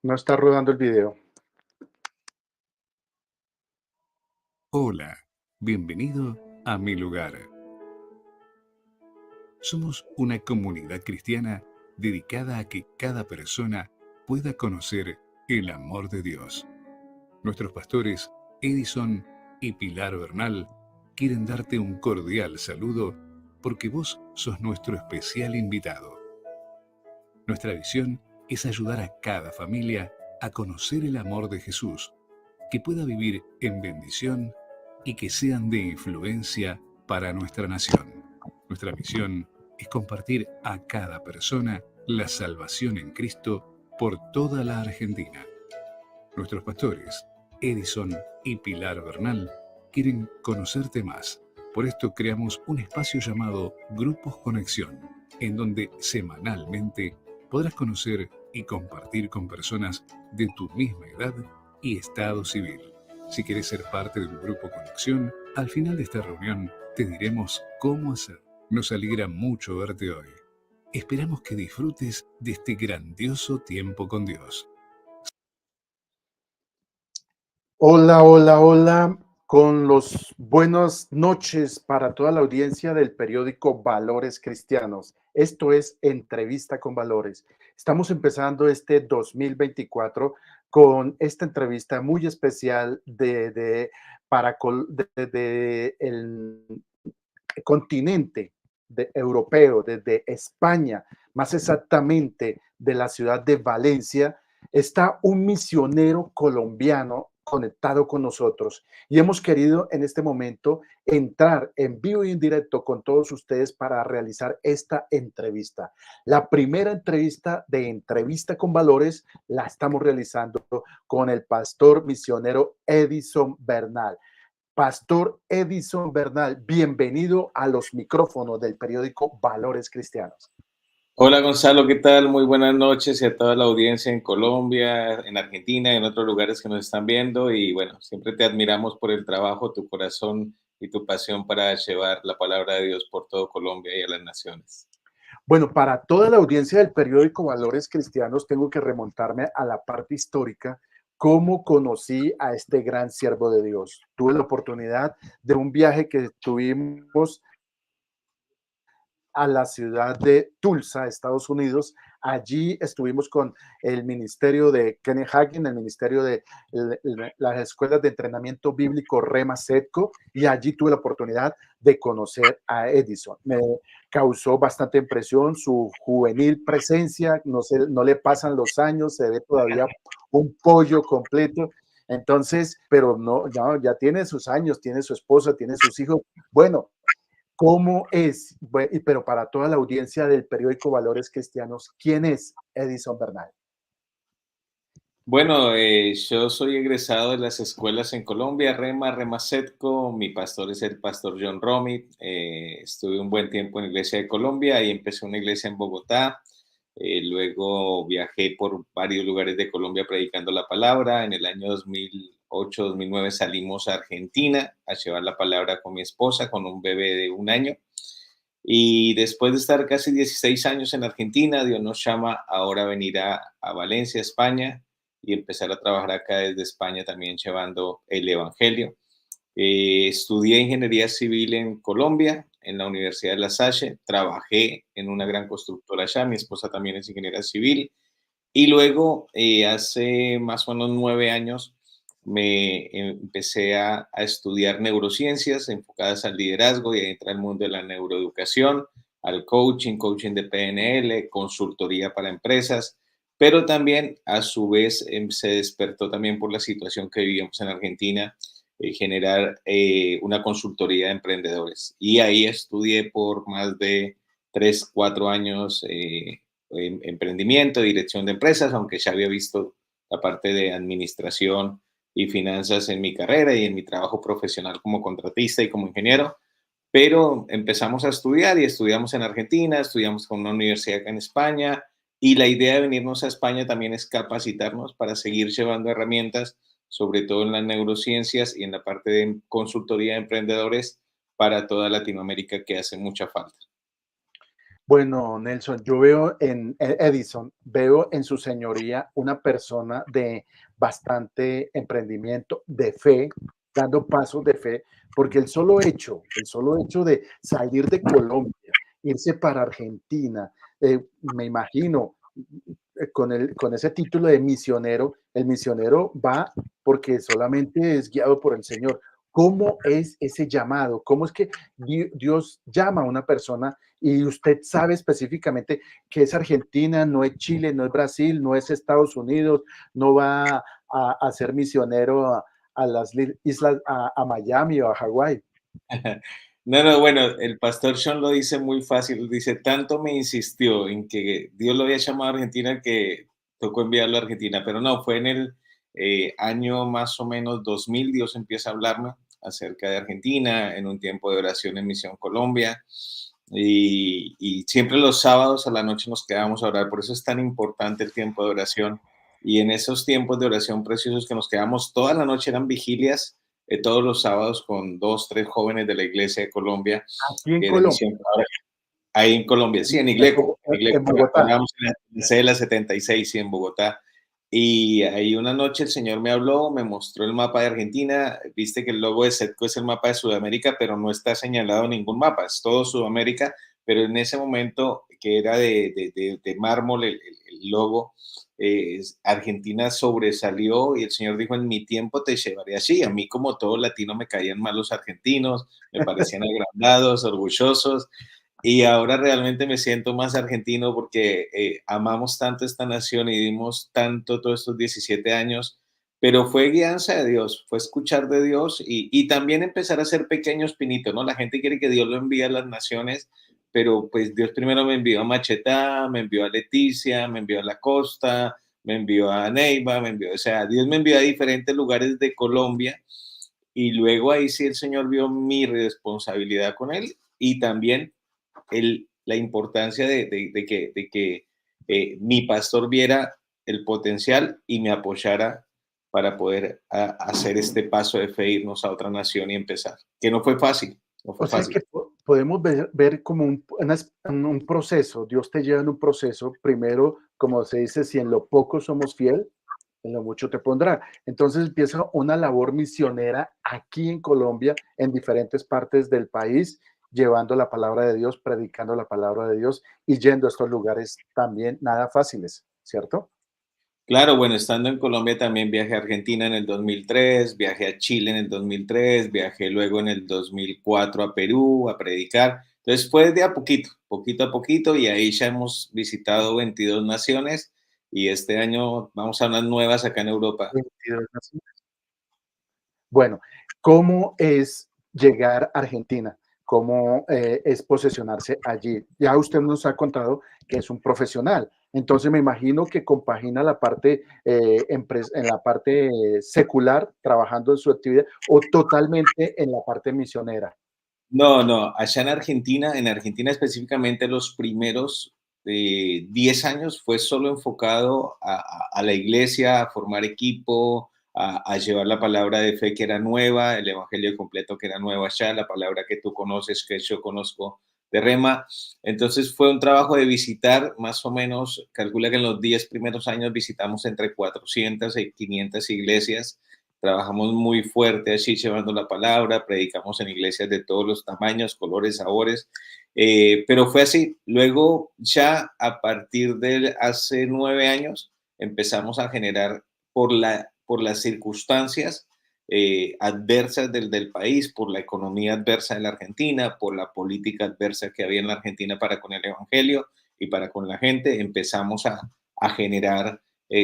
No está rodando el video. Hola, bienvenido a Mi Lugar. Somos una comunidad cristiana dedicada a que cada persona pueda conocer el amor de Dios. Nuestros pastores, Edison y Pilar Bernal, quieren darte un cordial saludo porque vos sos nuestro especial invitado. Nuestra visión es ayudar a cada familia a conocer el amor de Jesús, que pueda vivir en bendición y que sean de influencia para nuestra nación. Nuestra misión es compartir a cada persona la salvación en Cristo por toda la Argentina. Nuestros pastores, Edison y Pilar Bernal, quieren conocerte más. Por esto creamos un espacio llamado Grupos Conexión, en donde semanalmente podrás conocer y compartir con personas de tu misma edad y estado civil. Si quieres ser parte de un grupo Conexión, al final de esta reunión te diremos cómo hacer. Nos alegra mucho verte hoy. Esperamos que disfrutes de este grandioso tiempo con Dios. Hola, hola, hola, con los buenas noches para toda la audiencia del periódico Valores Cristianos. Esto es Entrevista con Valores. Estamos empezando este 2024 con esta entrevista muy especial de el continente europeo, desde España, más exactamente de la ciudad de Valencia, está un misionero colombiano conectado con nosotros y hemos querido en este momento entrar en vivo y en directo con todos ustedes para realizar esta entrevista. La primera entrevista de Entrevista con Valores la estamos realizando con el pastor misionero Edison Bernal. Pastor Edison Bernal, bienvenido a los micrófonos del periódico Valores Cristianos. Hola Gonzalo, ¿qué tal? Muy buenas noches y a toda la audiencia en Colombia, en Argentina y en otros lugares que nos están viendo. Y bueno, siempre te admiramos por el trabajo, tu corazón y tu pasión para llevar la palabra de Dios por todo Colombia y a las naciones. Bueno, para toda la audiencia del periódico Valores Cristianos, tengo que remontarme a la parte histórica, cómo conocí a este gran siervo de Dios. Tuve la oportunidad de un viaje que tuvimos a la ciudad de Tulsa, Estados Unidos. Allí estuvimos con el ministerio de Kenneth Hagin, el ministerio de las escuelas de entrenamiento bíblico Rema Setco, y allí tuve la oportunidad de conocer a Edison. Me causó bastante impresión su juvenil presencia, no le pasan los años, se ve todavía un pollo completo. Entonces, pero no, ya tiene sus años, tiene su esposa, tiene sus hijos. Bueno, ¿cómo es? Pero para toda la audiencia del periódico Valores Cristianos, ¿quién es Edison Bernal? Bueno, yo soy egresado de las escuelas en Colombia, Rema Setco. Mi pastor es el pastor John Romit. Estuve un buen tiempo en la Iglesia de Colombia y empecé una iglesia en Bogotá. Luego viajé por varios lugares de Colombia predicando la palabra. En el año 2008-2009 salimos a Argentina a llevar la palabra con mi esposa, con un bebé de 1 año. Y después de estar casi 16 años en Argentina, Dios nos llama ahora a venir a Valencia, España, y empezar a trabajar acá desde España también llevando el Evangelio. Estudié ingeniería civil en Colombia, en la Universidad de La Salle. Trabajé en una gran constructora allá. Mi esposa también es ingeniera civil. Y luego, hace más o menos 9 años, me empecé a estudiar neurociencias enfocadas al liderazgo y a entrar al mundo de la neuroeducación, al coaching de PNL, consultoría para empresas, pero también a su vez se despertó también por la situación que vivíamos en Argentina, generar una consultoría de emprendedores. Y ahí estudié por más de 3, 4 años emprendimiento, dirección de empresas, aunque ya había visto la parte de administración y finanzas en mi carrera y en mi trabajo profesional como contratista y como ingeniero, pero empezamos a estudiar y estudiamos en Argentina, estudiamos con una universidad acá en España y la idea de venirnos a España también es capacitarnos para seguir llevando herramientas, sobre todo en las neurociencias y en la parte de consultoría de emprendedores para toda Latinoamérica que hace mucha falta. Bueno, Nelson, yo veo en Edison, veo en su señoría una persona de bastante emprendimiento, de fe, dando pasos de fe, porque el solo hecho de salir de Colombia, irse para Argentina, me imagino, con ese título de misionero, el misionero va porque solamente es guiado por el Señor. ¿Cómo es ese llamado? ¿Cómo es que Dios llama a una persona y usted sabe específicamente que es Argentina, no es Chile, no es Brasil, no es Estados Unidos, no va a ser misionero a las islas, a Miami o a Hawái? No, no, bueno, el pastor Sean lo dice muy fácil, dice, tanto me insistió en que Dios lo había llamado a Argentina que tocó enviarlo a Argentina, pero no, fue en el año más o menos 2000, Dios empieza a hablarme acerca de Argentina en un tiempo de oración en Misión Colombia y siempre los sábados a la noche nos quedábamos a orar, por eso es tan importante el tiempo de oración y en esos tiempos de oración preciosos que nos quedamos toda la noche eran vigilias todos los sábados con dos, tres jóvenes de la iglesia de Colombia, Aquí en de Colombia, Misión ahí en Colombia, sí, en Igleco, en Bogotá. oramos en la sede de la 76, sí, en Bogotá. Y ahí una noche el Señor me habló, me mostró el mapa de Argentina, viste que el logo de SETCO es el mapa de Sudamérica, pero no está señalado ningún mapa, es todo Sudamérica, pero en ese momento que era de mármol el logo, Argentina sobresalió y el Señor dijo, en mi tiempo te llevaré allí. A mí como todo latino me caían mal los argentinos, me parecían agrandados, orgullosos, y ahora realmente me siento más argentino porque amamos tanto esta nación y dimos tanto todos estos 17 años, pero fue guianza de Dios, fue escuchar de Dios y también empezar a hacer pequeños pinitos, ¿no? La gente quiere que Dios lo envíe a las naciones, pero pues Dios primero me envió a Machetá, me envió a Leticia, me envió a La Costa, me envió a Neiva, me envió, o sea, Dios me envió a diferentes lugares de Colombia y luego ahí sí el Señor vio mi responsabilidad con él y también la importancia de que mi pastor viera el potencial y me apoyara para poder hacer este paso de fe, irnos a otra nación y empezar. Que no fue fácil, no O fue sea fácil. que podemos ver como un proceso, Dios te lleva en un proceso, primero, como se dice, si en lo poco somos fiel, en lo mucho te pondrá. Entonces empieza una labor misionera aquí en Colombia, en diferentes partes del país, llevando la palabra de Dios, predicando la palabra de Dios y yendo a estos lugares también nada fáciles, ¿cierto? Claro, bueno, estando en Colombia también viajé a Argentina en el 2003, viajé a Chile en el 2003, viajé luego en el 2004 a Perú a predicar. Entonces fue de a poquito, poquito a poquito, y ahí ya hemos visitado 22 naciones y este año vamos a unas nuevas acá en Europa. 22 naciones. Bueno, ¿cómo es llegar a Argentina? ¿Cómo es posesionarse allí? Ya usted nos ha contado que es un profesional, entonces me imagino que compagina la parte en la parte secular, trabajando en su actividad, o totalmente en la parte misionera. No, no, allá en Argentina específicamente los primeros 10 años fue solo enfocado a la iglesia, a formar equipo, a llevar la palabra de fe que era nueva, el evangelio completo que era nuevo allá, la palabra que tú conoces, que yo conozco de Rema. Entonces fue un trabajo de visitar más o menos, calcula que en los 10 primeros años visitamos entre 400 y 500 iglesias. Trabajamos muy fuerte así llevando la palabra, predicamos en iglesias de todos los tamaños, colores, sabores, pero fue así. Luego ya a partir de hace 9 años empezamos a generar por las circunstancias adversas del país, por la economía adversa de la Argentina, por la política adversa que había en la Argentina para con el Evangelio y para con la gente, empezamos a generar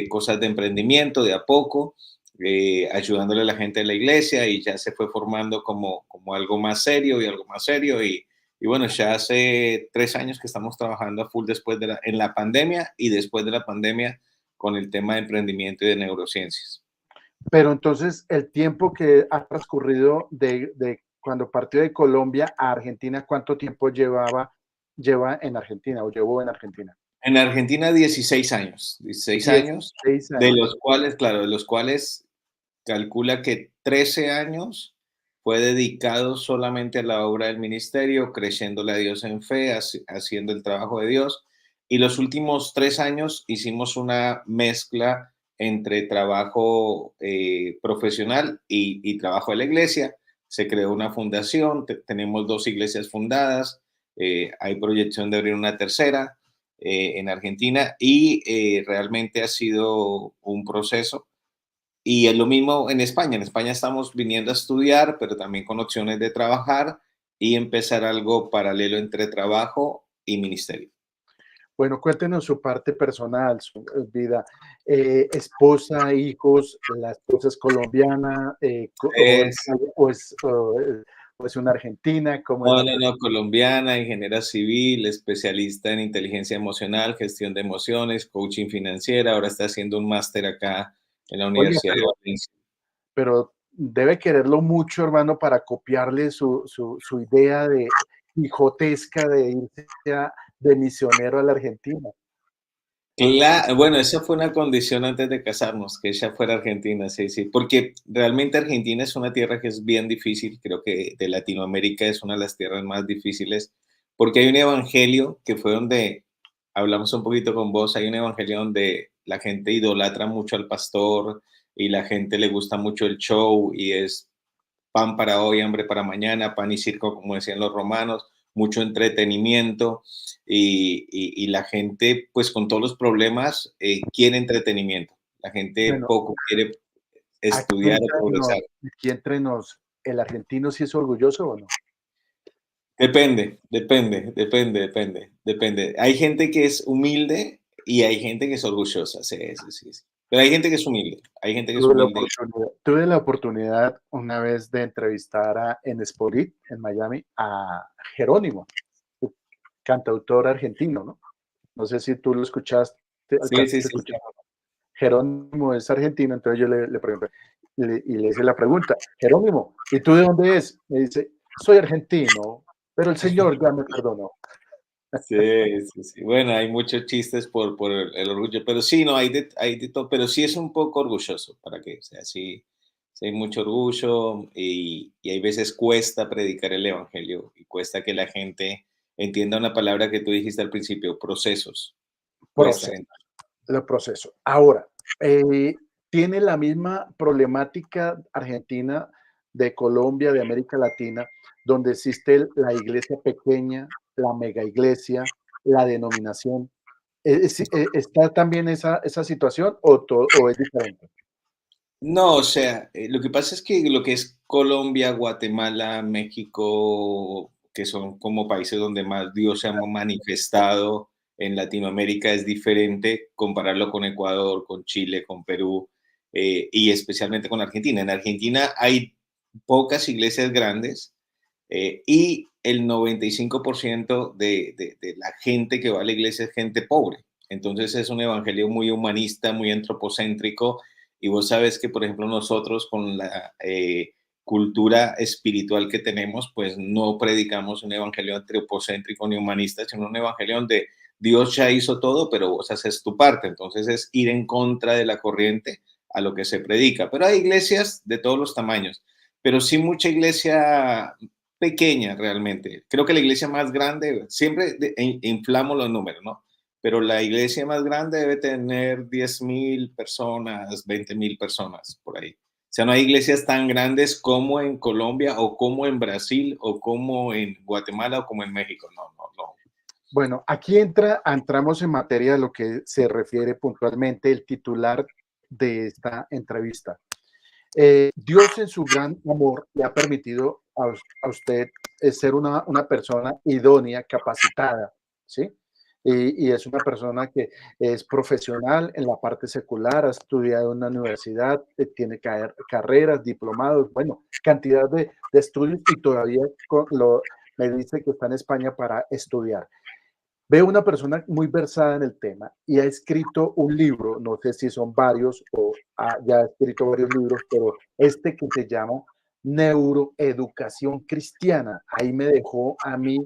cosas de emprendimiento de a poco, ayudándole a la gente de la iglesia y ya se fue formando como algo más serio y algo más serio y bueno, ya hace 3 años que estamos trabajando a full en la pandemia y después de la pandemia con el tema de emprendimiento y de neurociencias. Pero entonces el tiempo que ha transcurrido de cuando partió de Colombia a Argentina, ¿cuánto tiempo lleva en Argentina o llevó en Argentina? En Argentina 16 años, 16 años, 16 de años. los cuales, claro, de los cuales calcula que 13 años fue dedicado solamente a la obra del ministerio, creyéndole a Dios en fe, haciendo el trabajo de Dios. Y los últimos 3 años hicimos una mezcla entre trabajo profesional y trabajo de la iglesia. Se creó una fundación, tenemos 2 iglesias fundadas, hay proyección de abrir una tercera en Argentina y realmente ha sido un proceso. Y es lo mismo en España. En España estamos viniendo a estudiar, pero también con opciones de trabajar y empezar algo paralelo entre trabajo y ministerio. Bueno, cuéntenos su parte personal, su vida. Esposa, hijos, la esposa es colombiana, Es, o es una argentina, ¿cómo es no, la no, cosa? no, colombiana, ingeniera civil, especialista en inteligencia emocional, gestión de emociones, coaching financiera. Ahora está haciendo un máster acá en la Oye, Universidad de Valencia. pero debe quererlo mucho, hermano, para copiarle su idea de quijotesca de irse de misionero a la Argentina. Bueno, esa fue una condición antes de casarnos, que ella fuera argentina, sí, sí, porque realmente Argentina es una tierra que es bien difícil, creo que de Latinoamérica es una de las tierras más difíciles, porque hay un evangelio que fue donde hablamos un poquito con vos, hay un evangelio donde la gente idolatra mucho al pastor y la gente le gusta mucho el show y es pan para hoy, hambre para mañana, pan y circo, como decían los romanos, mucho entretenimiento y la gente, pues con todos los problemas, quiere entretenimiento. La gente Bueno, poco quiere aquí estudiar o entre progresar. nos, aquí entre nos, ¿el argentino sí es orgulloso o no? Depende. Hay gente que es humilde y hay gente que es orgullosa, sí, sí, sí, sí. Pero hay gente que es humilde, hay gente que es humilde. Tuve la oportunidad una vez de entrevistar en Sporit, en Miami, a Jerónimo, cantautor argentino, ¿no? No sé si tú lo escuchaste, Sí, sí, alcanzaste a sí, escuchar. sí. Jerónimo es argentino, entonces yo le pregunté, y le hice la pregunta, Jerónimo, ¿y tú de dónde es? Me dice, soy argentino, pero el Señor ya me perdonó. Sí, sí, sí. Bueno, hay muchos chistes por el orgullo, pero sí, no, hay de todo, pero sí es un poco orgulloso, ¿para qué? O sea, sí, sí hay mucho orgullo y hay veces cuesta predicar el evangelio y cuesta que la gente entienda una palabra que tú dijiste al principio, procesos, cuesta. Proceso, el proceso. Ahora, ¿tiene la misma problemática Argentina de Colombia, de América Latina, donde existe la iglesia pequeña, la mega iglesia, la denominación? ¿Está también esa situación o es diferente? No, o sea, lo que pasa es que lo que es Colombia, Guatemala, México, que son como países donde más Dios se ha manifestado en Latinoamérica, es diferente compararlo con Ecuador, con Chile, con Perú y especialmente con Argentina. En Argentina hay pocas iglesias grandes y el 95% de la gente que va a la iglesia es gente pobre. Entonces es un evangelio muy humanista, muy antropocéntrico y vos sabes que, por ejemplo, nosotros con la cultura espiritual que tenemos, pues no predicamos un evangelio antropocéntrico ni humanista, sino un evangelio donde Dios ya hizo todo, pero vos haces tu parte. Entonces es ir en contra de la corriente a lo que se predica. Pero hay iglesias de todos los tamaños, pero sí mucha iglesia pequeña realmente. Creo que la iglesia más grande, siempre inflamos los números, ¿no? Pero la iglesia más grande debe tener 10.000 personas, 20.000 personas por ahí. O sea, no hay iglesias tan grandes como en Colombia o como en Brasil o como en Guatemala o como en México. No, no, no. Bueno, aquí entramos en materia de lo que se refiere puntualmente el titular de esta entrevista. Dios en su gran amor le ha permitido a usted ser una persona idónea, capacitada, ¿sí? Y es una persona que es profesional en la parte secular, ha estudiado en una universidad, tiene carreras, diplomados, bueno, cantidad de estudios y todavía me dice que está en España para estudiar. Veo una persona muy versada en el tema y ha escrito un libro, no sé si son varios o ya ha escrito varios libros, pero este que se llama Neuroeducación Cristiana. Ahí me dejó a mí,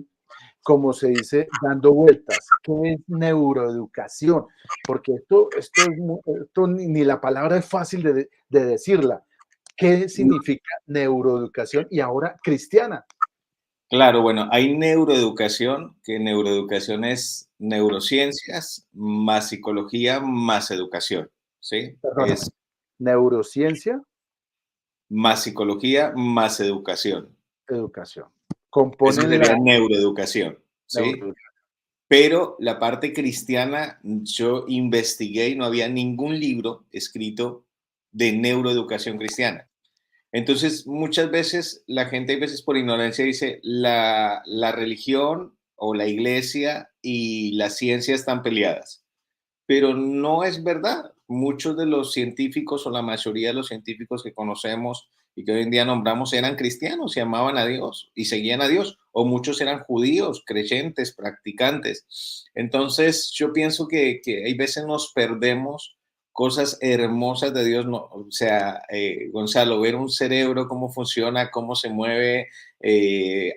como se dice, dando vueltas. ¿Qué es neuroeducación? Porque esto ni la palabra es fácil de decirla. ¿Qué significa neuroeducación y ahora cristiana? Claro, bueno, hay neuroeducación, que neuroeducación es neurociencias más psicología más educación, ¿sí? Perdóname, Es neurociencia, más psicología más educación. educación. Eso Componen la sería neuroeducación, ¿sí? neuroeducación. Pero la parte cristiana, yo investigué y no había ningún libro escrito de neuroeducación cristiana. Entonces, muchas veces la gente, hay veces por ignorancia, dice la religión o la iglesia y la ciencia están peleadas, pero no es verdad. Muchos de los científicos o la mayoría de los científicos que conocemos y que hoy en día nombramos eran cristianos y amaban a Dios y seguían a Dios, o muchos eran judíos, creyentes, practicantes. Entonces, yo pienso que hay veces nos perdemos cosas hermosas de Dios, no, o sea, Gonzalo, ver un cerebro, cómo funciona, cómo se mueve.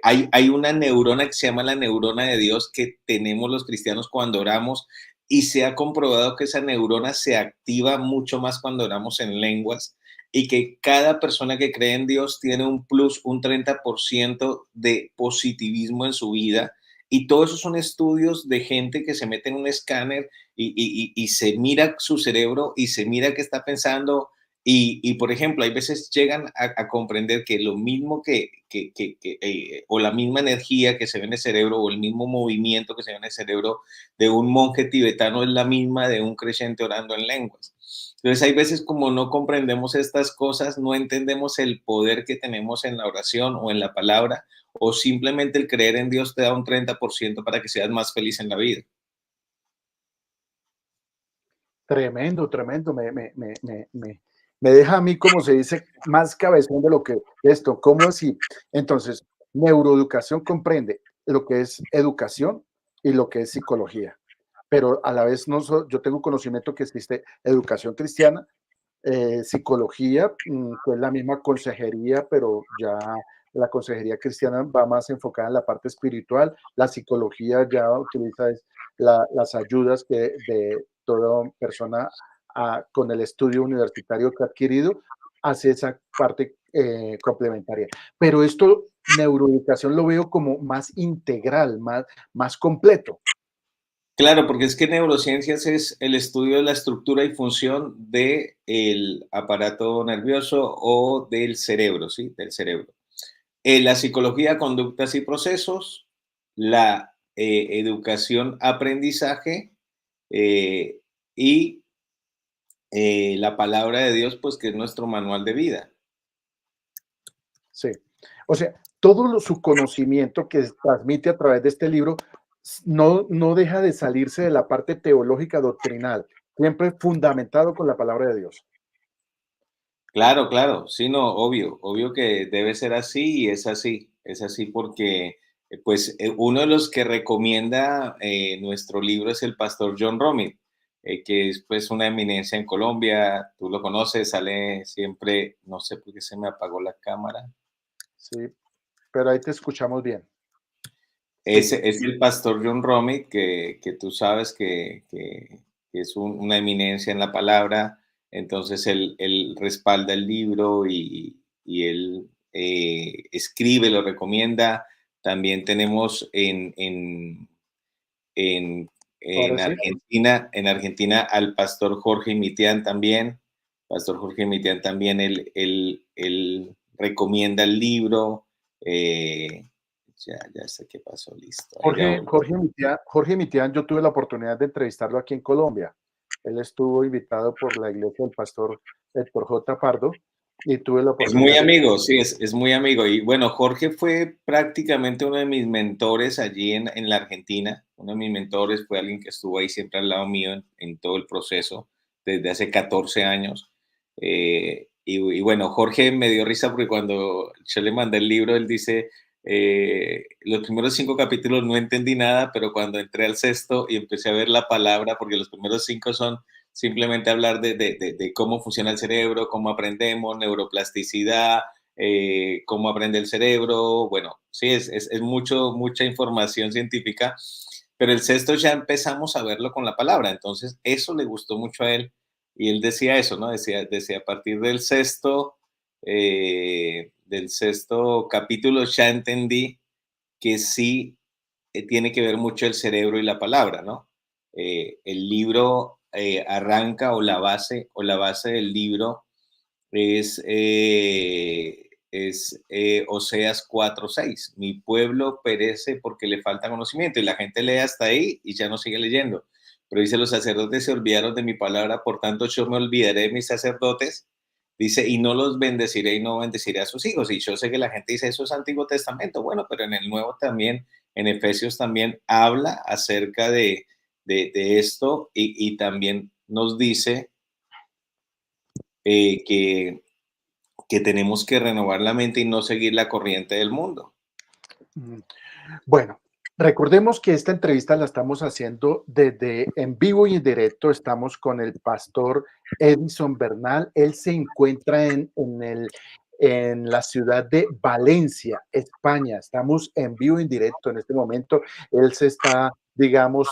Hay una neurona que se llama la neurona de Dios que tenemos los cristianos cuando oramos y se ha comprobado que esa neurona se activa mucho más cuando oramos en lenguas y que cada persona que cree en Dios tiene un plus, un 30% de positivismo en su vida. Y todos esos son estudios de gente que se mete en un escáner y se mira su cerebro y se mira qué está pensando. Por ejemplo, hay veces llegan a comprender que lo mismo o la misma energía que se ve en el cerebro o el mismo movimiento que se ve en el cerebro de un monje tibetano es la misma de un creyente orando en lenguas. Entonces hay veces como no comprendemos estas cosas, no entendemos el poder que tenemos en la oración o en la palabra, o simplemente el creer en Dios te da un 30% para que seas más feliz en la vida. Tremendo, tremendo. Me deja a mí, como se dice, más cabezón de lo que esto. ¿Cómo así? Entonces, neuroeducación comprende lo que es educación y lo que es psicología. Pero a la vez no yo tengo conocimiento que existe educación cristiana, psicología, que es la misma consejería, pero ya la consejería cristiana va más enfocada en la parte espiritual. La psicología ya utiliza las ayudas que de toda persona con el estudio universitario que ha adquirido, hace esa parte complementaria. Pero esto, neuroeducación, lo veo como más integral, más completo. Claro, porque es que neurociencias es el estudio de la estructura y función del aparato nervioso o del cerebro, ¿sí? Del cerebro. La psicología, conductas y procesos, la educación, aprendizaje eh, y la palabra de Dios, pues que es nuestro manual de vida. Sí. O sea, su conocimiento que transmite a través de este libro no deja de salirse de la parte teológica doctrinal, siempre fundamentado con la palabra de Dios. Claro, claro, sí, no, obvio que debe ser así y es así porque pues uno de los que recomienda nuestro libro es el pastor John Romit, que es pues una eminencia en Colombia, tú lo conoces, sale siempre, no sé por qué se me apagó la cámara. Sí, pero ahí te escuchamos bien. Sigue. Es el pastor John Romit, que tú sabes que es una eminencia en la palabra, entonces él respalda el libro y él escribe, lo recomienda. También tenemos en, Ahora sí. en Argentina al pastor Jorge Mitián también. Pastor Jorge Mitián también, él recomienda el libro. Ya sé qué pasó, listo. Ahí ya volví. Jorge Mitián, yo tuve la oportunidad de entrevistarlo aquí en Colombia. Él estuvo invitado por la iglesia del pastor Héctor J. Pardo y tuve la Es muy oportunidad de... amigo, sí, es muy amigo. Y bueno, Jorge fue prácticamente uno de mis mentores allí en la Argentina. Uno de mis mentores fue alguien que estuvo ahí siempre al lado mío en todo el proceso desde hace 14 años. Y bueno, Jorge me dio risa porque cuando yo le mandé el libro, él dice, los primeros 5 capítulos no entendí nada, pero cuando entré al sexto y empecé a ver la palabra, porque los primeros 5 son simplemente hablar de cómo funciona el cerebro, cómo aprendemos, neuroplasticidad, cómo aprende el cerebro. Bueno, sí, es mucha información científica, pero el sexto ya empezamos a verlo con la palabra, entonces eso le gustó mucho a él y él decía eso, ¿no? Decía a partir del sexto del sexto capítulo, ya entendí que sí tiene que ver mucho el cerebro y la palabra, ¿no? El libro arranca o la base del libro es Oseas 4:6. Mi pueblo perece porque le falta conocimiento. Y la gente lee hasta ahí y ya no sigue leyendo. Pero dice, los sacerdotes se olvidaron de mi palabra, por tanto yo me olvidaré de mis sacerdotes. Dice, y no los bendeciré y no bendeciré a sus hijos. Y yo sé que la gente dice, eso es Antiguo Testamento. Bueno, pero en el Nuevo también, en Efesios también habla acerca de esto y también nos dice eh, que que tenemos que renovar la mente y no seguir la corriente del mundo. Bueno, recordemos que esta entrevista la estamos haciendo desde en vivo y en directo. Estamos con el pastor Edison Bernal. Él se encuentra en la ciudad de Valencia, España. Estamos en vivo y en directo en este momento. Él se está, digamos,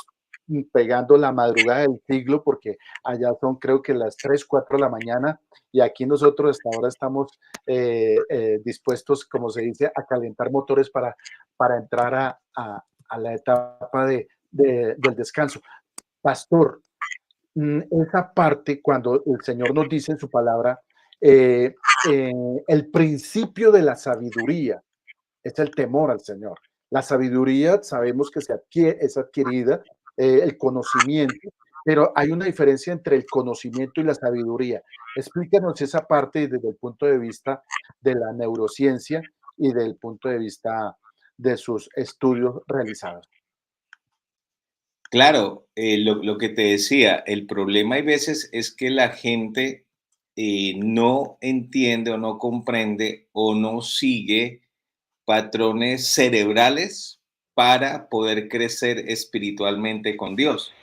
pegando la madrugada del siglo porque allá son creo que las 3, 4 de la mañana y aquí nosotros hasta ahora estamos dispuestos, como se dice, a calentar motores para entrar a la etapa del descanso. Pastor, esa parte cuando el Señor nos dice en su palabra, el principio de la sabiduría es el temor al Señor. La sabiduría sabemos que es adquirida, el conocimiento, pero hay una diferencia entre el conocimiento y la sabiduría. Explícanos esa parte desde el punto de vista de la neurociencia y del punto de vista de sus estudios realizados. Claro, lo que te decía, el problema hay veces es que la gente no entiende o no comprende o no sigue patrones cerebrales para poder crecer espiritualmente con Dios.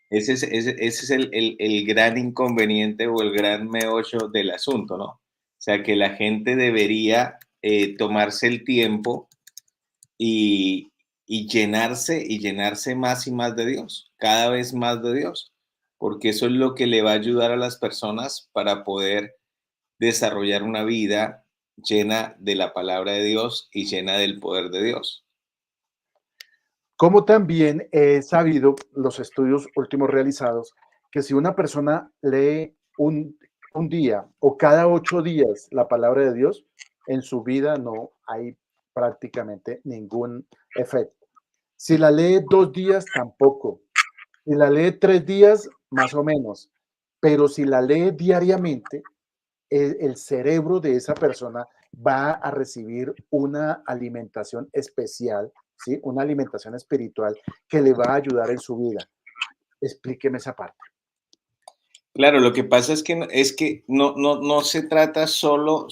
Ese es el gran inconveniente o el gran meollo del asunto, ¿no? O sea, que la gente debería tomarse el tiempo y, y llenarse más y más de Dios, cada vez más de Dios, porque eso es lo que le va a ayudar a las personas para poder desarrollar una vida llena de la palabra de Dios y llena del poder de Dios. Como también he sabido los estudios últimos realizados que si una persona lee un día o cada 8 días la palabra de Dios, en su vida no hay prácticamente ningún efecto. Si la lee 2 días, tampoco. Si la lee 3 días, más o menos. Pero si la lee diariamente, el cerebro de esa persona va a recibir una alimentación especial, ¿sí? Una alimentación espiritual que le va a ayudar en su vida. Explíqueme esa parte. Claro, lo que pasa es que no se trata solo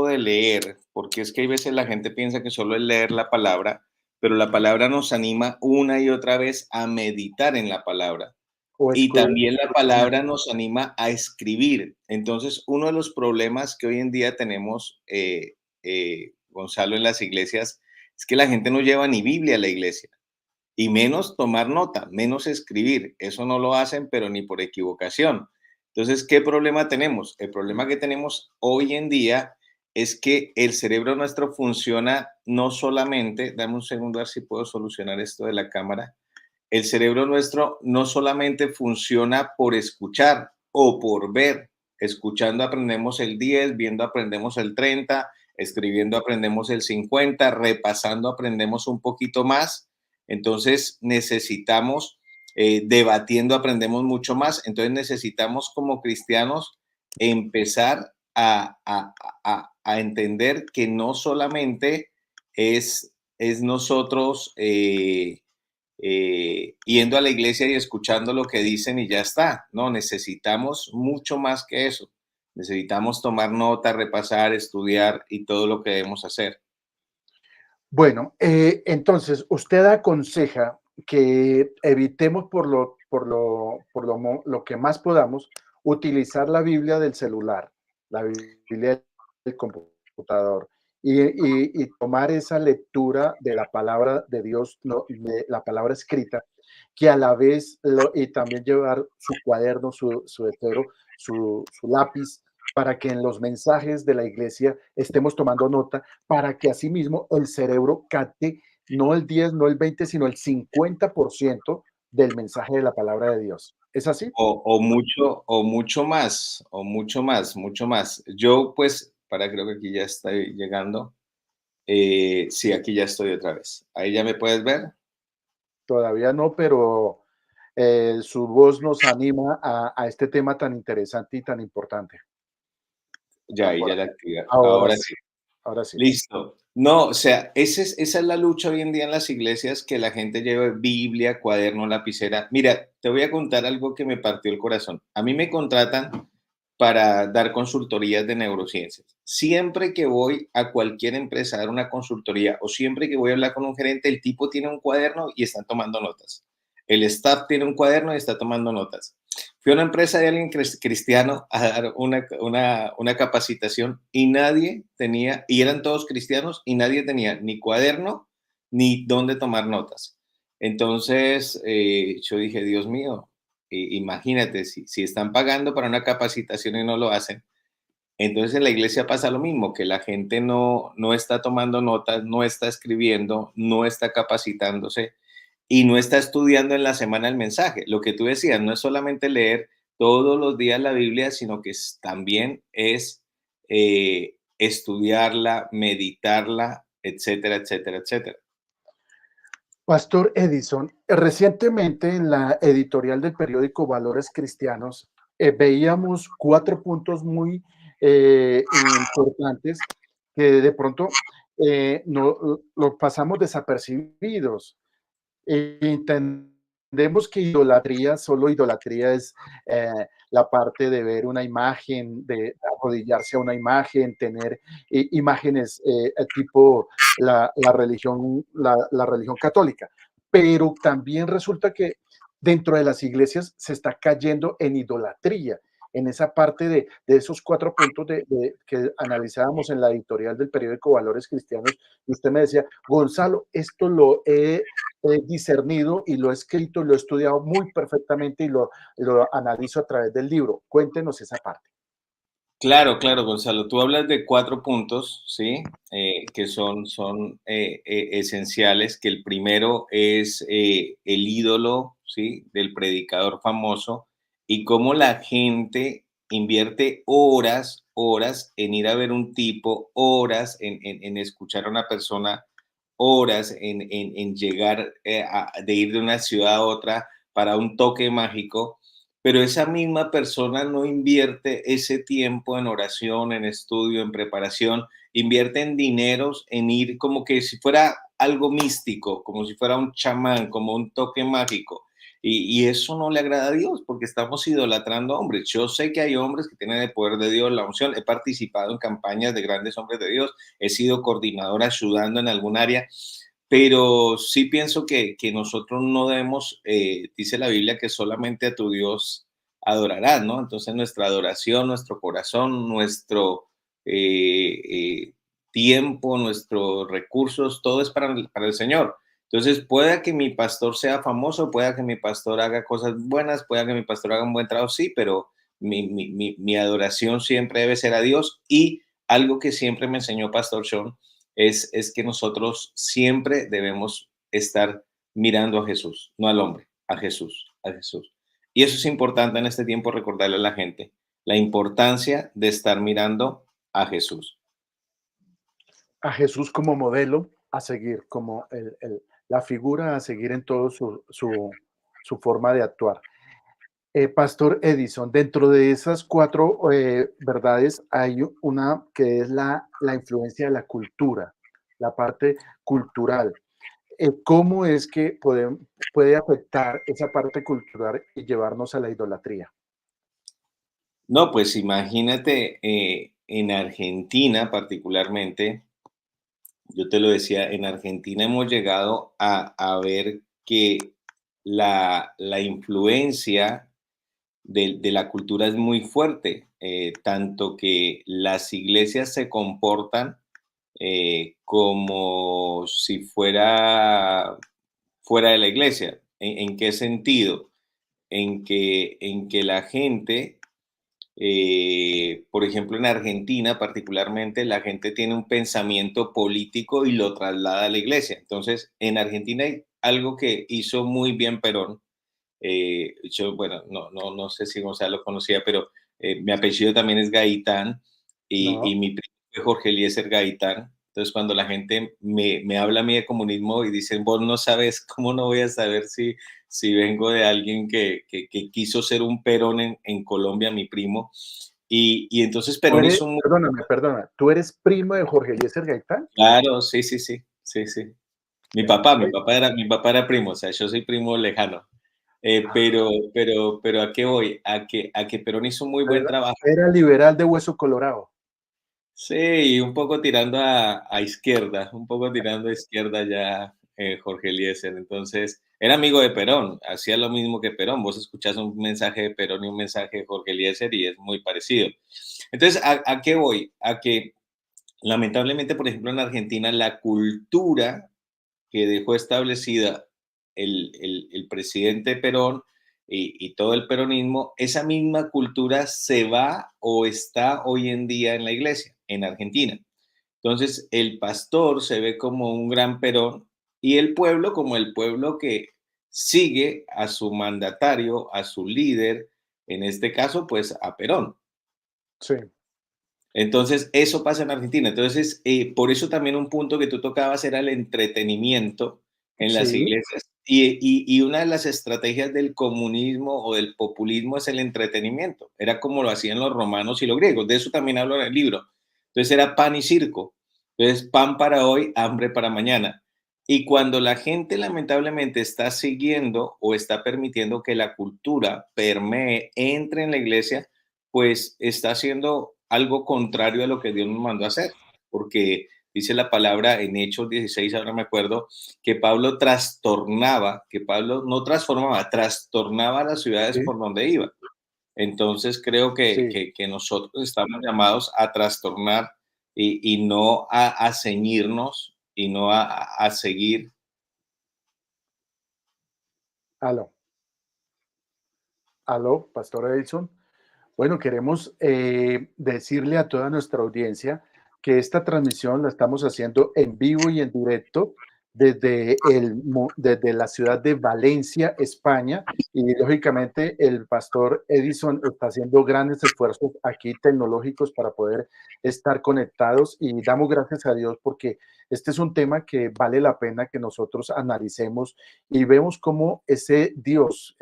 de leer, porque es que hay veces la gente piensa que solo es leer la palabra, pero la palabra nos anima una y otra vez a meditar en la palabra. O Y escribir. también la palabra nos anima a escribir. Entonces, uno de los problemas que hoy en día tenemos, Gonzalo, en las iglesias, es que la gente no lleva ni Biblia a la iglesia, y menos tomar nota, menos escribir. Eso no lo hacen, pero ni por equivocación. Entonces, ¿qué problema tenemos? El problema que tenemos hoy en día es que el cerebro nuestro funciona no solamente, dame un segundo a ver si puedo solucionar esto de la cámara. El cerebro nuestro no solamente funciona por escuchar o por ver. Escuchando aprendemos el 10, viendo aprendemos el 30, escribiendo aprendemos el 50, repasando aprendemos un poquito más. Entonces necesitamos, debatiendo aprendemos mucho más. Entonces necesitamos como cristianos empezar a entender que no solamente es nosotros yendo a la iglesia y escuchando lo que dicen y ya está. No, necesitamos mucho más que eso. Necesitamos tomar nota, repasar, estudiar y todo lo que debemos hacer. Bueno, entonces usted aconseja que evitemos lo que más podamos utilizar la Biblia del celular, la Biblia del computador y tomar esa lectura de la palabra de Dios, de la palabra escrita, que a la vez y también llevar su cuaderno, su esfero, su lápiz para que en los mensajes de la iglesia estemos tomando nota, para que asimismo el cerebro capte no el 10, no el 20, sino el 50% del mensaje de la palabra de Dios. ¿Es así? O mucho más, o mucho más, mucho más. Yo, pues, creo que aquí ya estoy llegando. Sí, aquí ya estoy otra vez. Ahí ya me puedes ver. Todavía no, pero su voz nos anima a este tema tan interesante y tan importante. Ya, ahí ya la activé. Ahora Ahora sí, sí. ahora sí. Listo. No, o sea, esa es la lucha hoy en día en las iglesias, que la gente lleve Biblia, cuaderno, lapicera. Mira, te voy a contar algo que me partió el corazón. A mí me contratan para dar consultorías de neurociencias. Siempre que voy a cualquier empresa a dar una consultoría o siempre que voy a hablar con un gerente, el tipo tiene un cuaderno y están tomando notas. El staff tiene un cuaderno y está tomando notas. Fui a una empresa de alguien cristiano a dar una capacitación y nadie tenía, y eran todos cristianos, y nadie tenía ni cuaderno ni dónde tomar notas. Entonces, yo dije, Dios mío, imagínate, si están pagando para una capacitación y no lo hacen, entonces en la iglesia pasa lo mismo, que la gente no está tomando notas, no está escribiendo, no está capacitándose y no está estudiando en la semana el mensaje. Lo que tú decías, no es solamente leer todos los días la Biblia, sino que también es estudiarla, meditarla, etcétera, etcétera, etcétera. Pastor Edison, recientemente en la editorial del periódico Valores Cristianos veíamos 4 puntos muy importantes que de pronto no lo pasamos desapercibidos. Entendemos que idolatría, solo idolatría es la parte de ver una imagen, de arrodillarse a una imagen, tener imágenes tipo la religión católica. Pero también resulta que dentro de las iglesias se está cayendo en idolatría, en esa parte de esos 4 puntos que analizábamos en la editorial del periódico Valores Cristianos. Y usted me decía, Gonzalo, esto lo he discernido y lo he escrito, lo he estudiado muy perfectamente y lo analizo a través del libro. Cuéntenos esa parte. Claro, claro, Gonzalo. Tú hablas de 4 puntos, ¿sí? Que son esenciales, que el primero es el ídolo, ¿sí? Del predicador famoso y cómo la gente invierte horas, horas en ir a ver un tipo, horas en escuchar a una persona, horas en llegar, de ir de una ciudad a otra para un toque mágico, pero esa misma persona no invierte ese tiempo en oración, en estudio, en preparación, invierte en dineros, en ir como que si fuera algo místico, como si fuera un chamán, como un toque mágico. Y eso no le agrada a Dios porque estamos idolatrando hombres. Yo sé que hay hombres que tienen el poder de Dios, la unción. He participado en campañas de grandes hombres de Dios. He sido coordinador ayudando en algún área, pero sí pienso que nosotros no debemos, dice la Biblia, que solamente a tu Dios adorarás, ¿no? Entonces nuestra adoración, nuestro corazón, nuestro tiempo, nuestros recursos, todo es para el Señor. Entonces, pueda que mi pastor sea famoso, pueda que mi pastor haga cosas buenas, pueda que mi pastor haga un buen trabajo, sí, pero mi adoración siempre debe ser a Dios. Y algo que siempre me enseñó Pastor Sean es que nosotros siempre debemos estar mirando a Jesús, no al hombre, a Jesús, a Jesús. Y eso es importante en este tiempo, recordarle a la gente la importancia de estar mirando a Jesús. A Jesús como modelo a seguir, como la figura a seguir en todo su forma de actuar. Pastor Edison, dentro de esas 4 verdades hay una que es la influencia de la cultura, la parte cultural. ¿Cómo es que puede afectar esa parte cultural y llevarnos a la idolatría? No, pues imagínate, en Argentina particularmente, yo te lo decía, en Argentina hemos llegado a ver que la influencia de la cultura es muy fuerte, tanto que las iglesias se comportan como si fuera de la iglesia. En qué sentido? En que la gente Por ejemplo, en Argentina particularmente, la gente tiene un pensamiento político y lo traslada a la iglesia. Entonces, en Argentina hay algo que hizo muy bien Perón. Yo, bueno, no sé si Gonzalo conocía, pero mi apellido también es Gaitán y No, mi primo es Jorge Eliezer Gaitán. Entonces, cuando la gente me habla a mí de comunismo y dicen, vos no sabes, ¿cómo no voy a saber si vengo de alguien que quiso ser un Perón en Colombia, mi primo? Y entonces tú Perón eres, hizo un... perdóname, ¿tú eres primo de Jorge Eliezer Gaitán? Claro, sí, sí, sí, sí, sí. Vea, pues. Mi papá era primo, o sea, yo soy primo lejano. Ah, Pero ¿a qué voy? A que Perón hizo un muy buen era, trabajo. era liberal de hueso colorado. Sí, y un poco tirando a izquierda, un poco tirando a izquierda ya Jorge Eliezer. Entonces, era amigo de Perón, hacía lo mismo que Perón. Vos escuchás un mensaje de Perón y un mensaje de Jorge Eliezer y es muy parecido. Entonces, ¿a qué voy? A que lamentablemente, por ejemplo, en Argentina, la cultura que dejó establecida el presidente Perón y todo el peronismo, esa misma cultura se va o está hoy en día en la iglesia, en Argentina. Entonces, el pastor se ve como un gran Perón y el pueblo como el pueblo que sigue a su mandatario, a su líder, en este caso, pues a Perón. Sí, Entonces, eso pasa en Argentina. Entonces, por eso también un punto que tú tocabas era el entretenimiento en las sí, iglesias. Y una de las estrategias del comunismo o del populismo es el entretenimiento. Era como lo hacían los romanos y los griegos. De eso también hablo en el libro. Entonces, era pan y circo. Entonces, pan para hoy, hambre para mañana. Y cuando la gente lamentablemente está siguiendo o está permitiendo que la cultura permee, entre en la iglesia, pues está haciendo algo contrario a lo que Dios nos mandó a hacer, porque dice la palabra en Hechos 16, ahora me acuerdo, que Pablo trastornaba, que Pablo no transformaba, trastornaba las ciudades sí, por donde iba. Entonces creo sí. que nosotros estamos llamados a trastornar y no a ceñirnos y no a seguir. Aló, aló, Pastor Edison. Bueno, queremos decirle a toda nuestra audiencia que esta transmisión la estamos haciendo en vivo y en directo desde la ciudad de Valencia, España, y lógicamente el pastor Edison está haciendo grandes esfuerzos aquí tecnológicos para poder estar conectados y damos gracias a Dios porque este es un tema que vale la pena que nosotros analicemos y vemos cómo ese Dios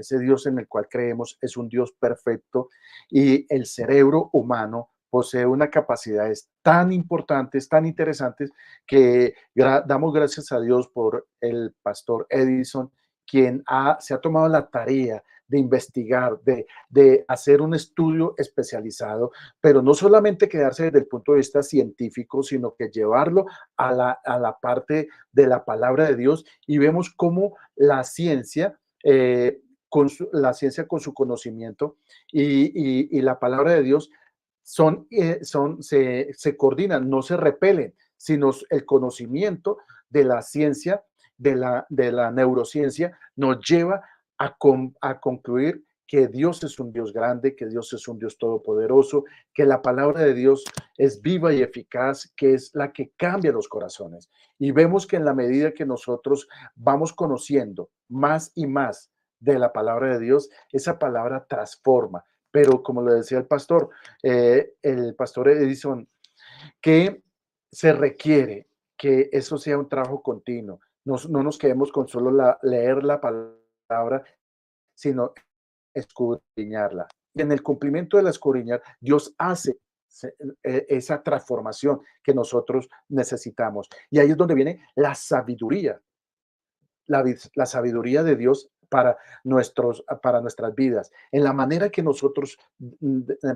en el cual creemos es un Dios perfecto y el cerebro humano posee unas capacidades tan importantes, tan interesantes, que damos gracias a Dios por el pastor Edison, quien se ha tomado la tarea de investigar, de hacer un estudio especializado, pero no solamente quedarse desde el punto de vista científico, sino que llevarlo a la parte de la palabra de Dios y vemos cómo la ciencia, la ciencia con su conocimiento y la palabra de Dios se coordinan, no se repelen, sino el conocimiento de la ciencia, de la neurociencia, nos lleva a concluir que Dios es un Dios grande, que Dios es un Dios todopoderoso, que la palabra de Dios es viva y eficaz, que es la que cambia los corazones. Y vemos que en la medida que nosotros vamos conociendo más y más de la palabra de Dios, esa palabra transforma. Pero como le decía el pastor Edison, que se requiere que eso sea un trabajo continuo. No nos quedemos con solo leer la palabra, sino escudriñarla. Y en el cumplimiento de la escudriñar, Dios hace esa transformación que nosotros necesitamos. Y ahí es donde viene la sabiduría, la sabiduría de Dios para nuestras vidas, en la manera que nosotros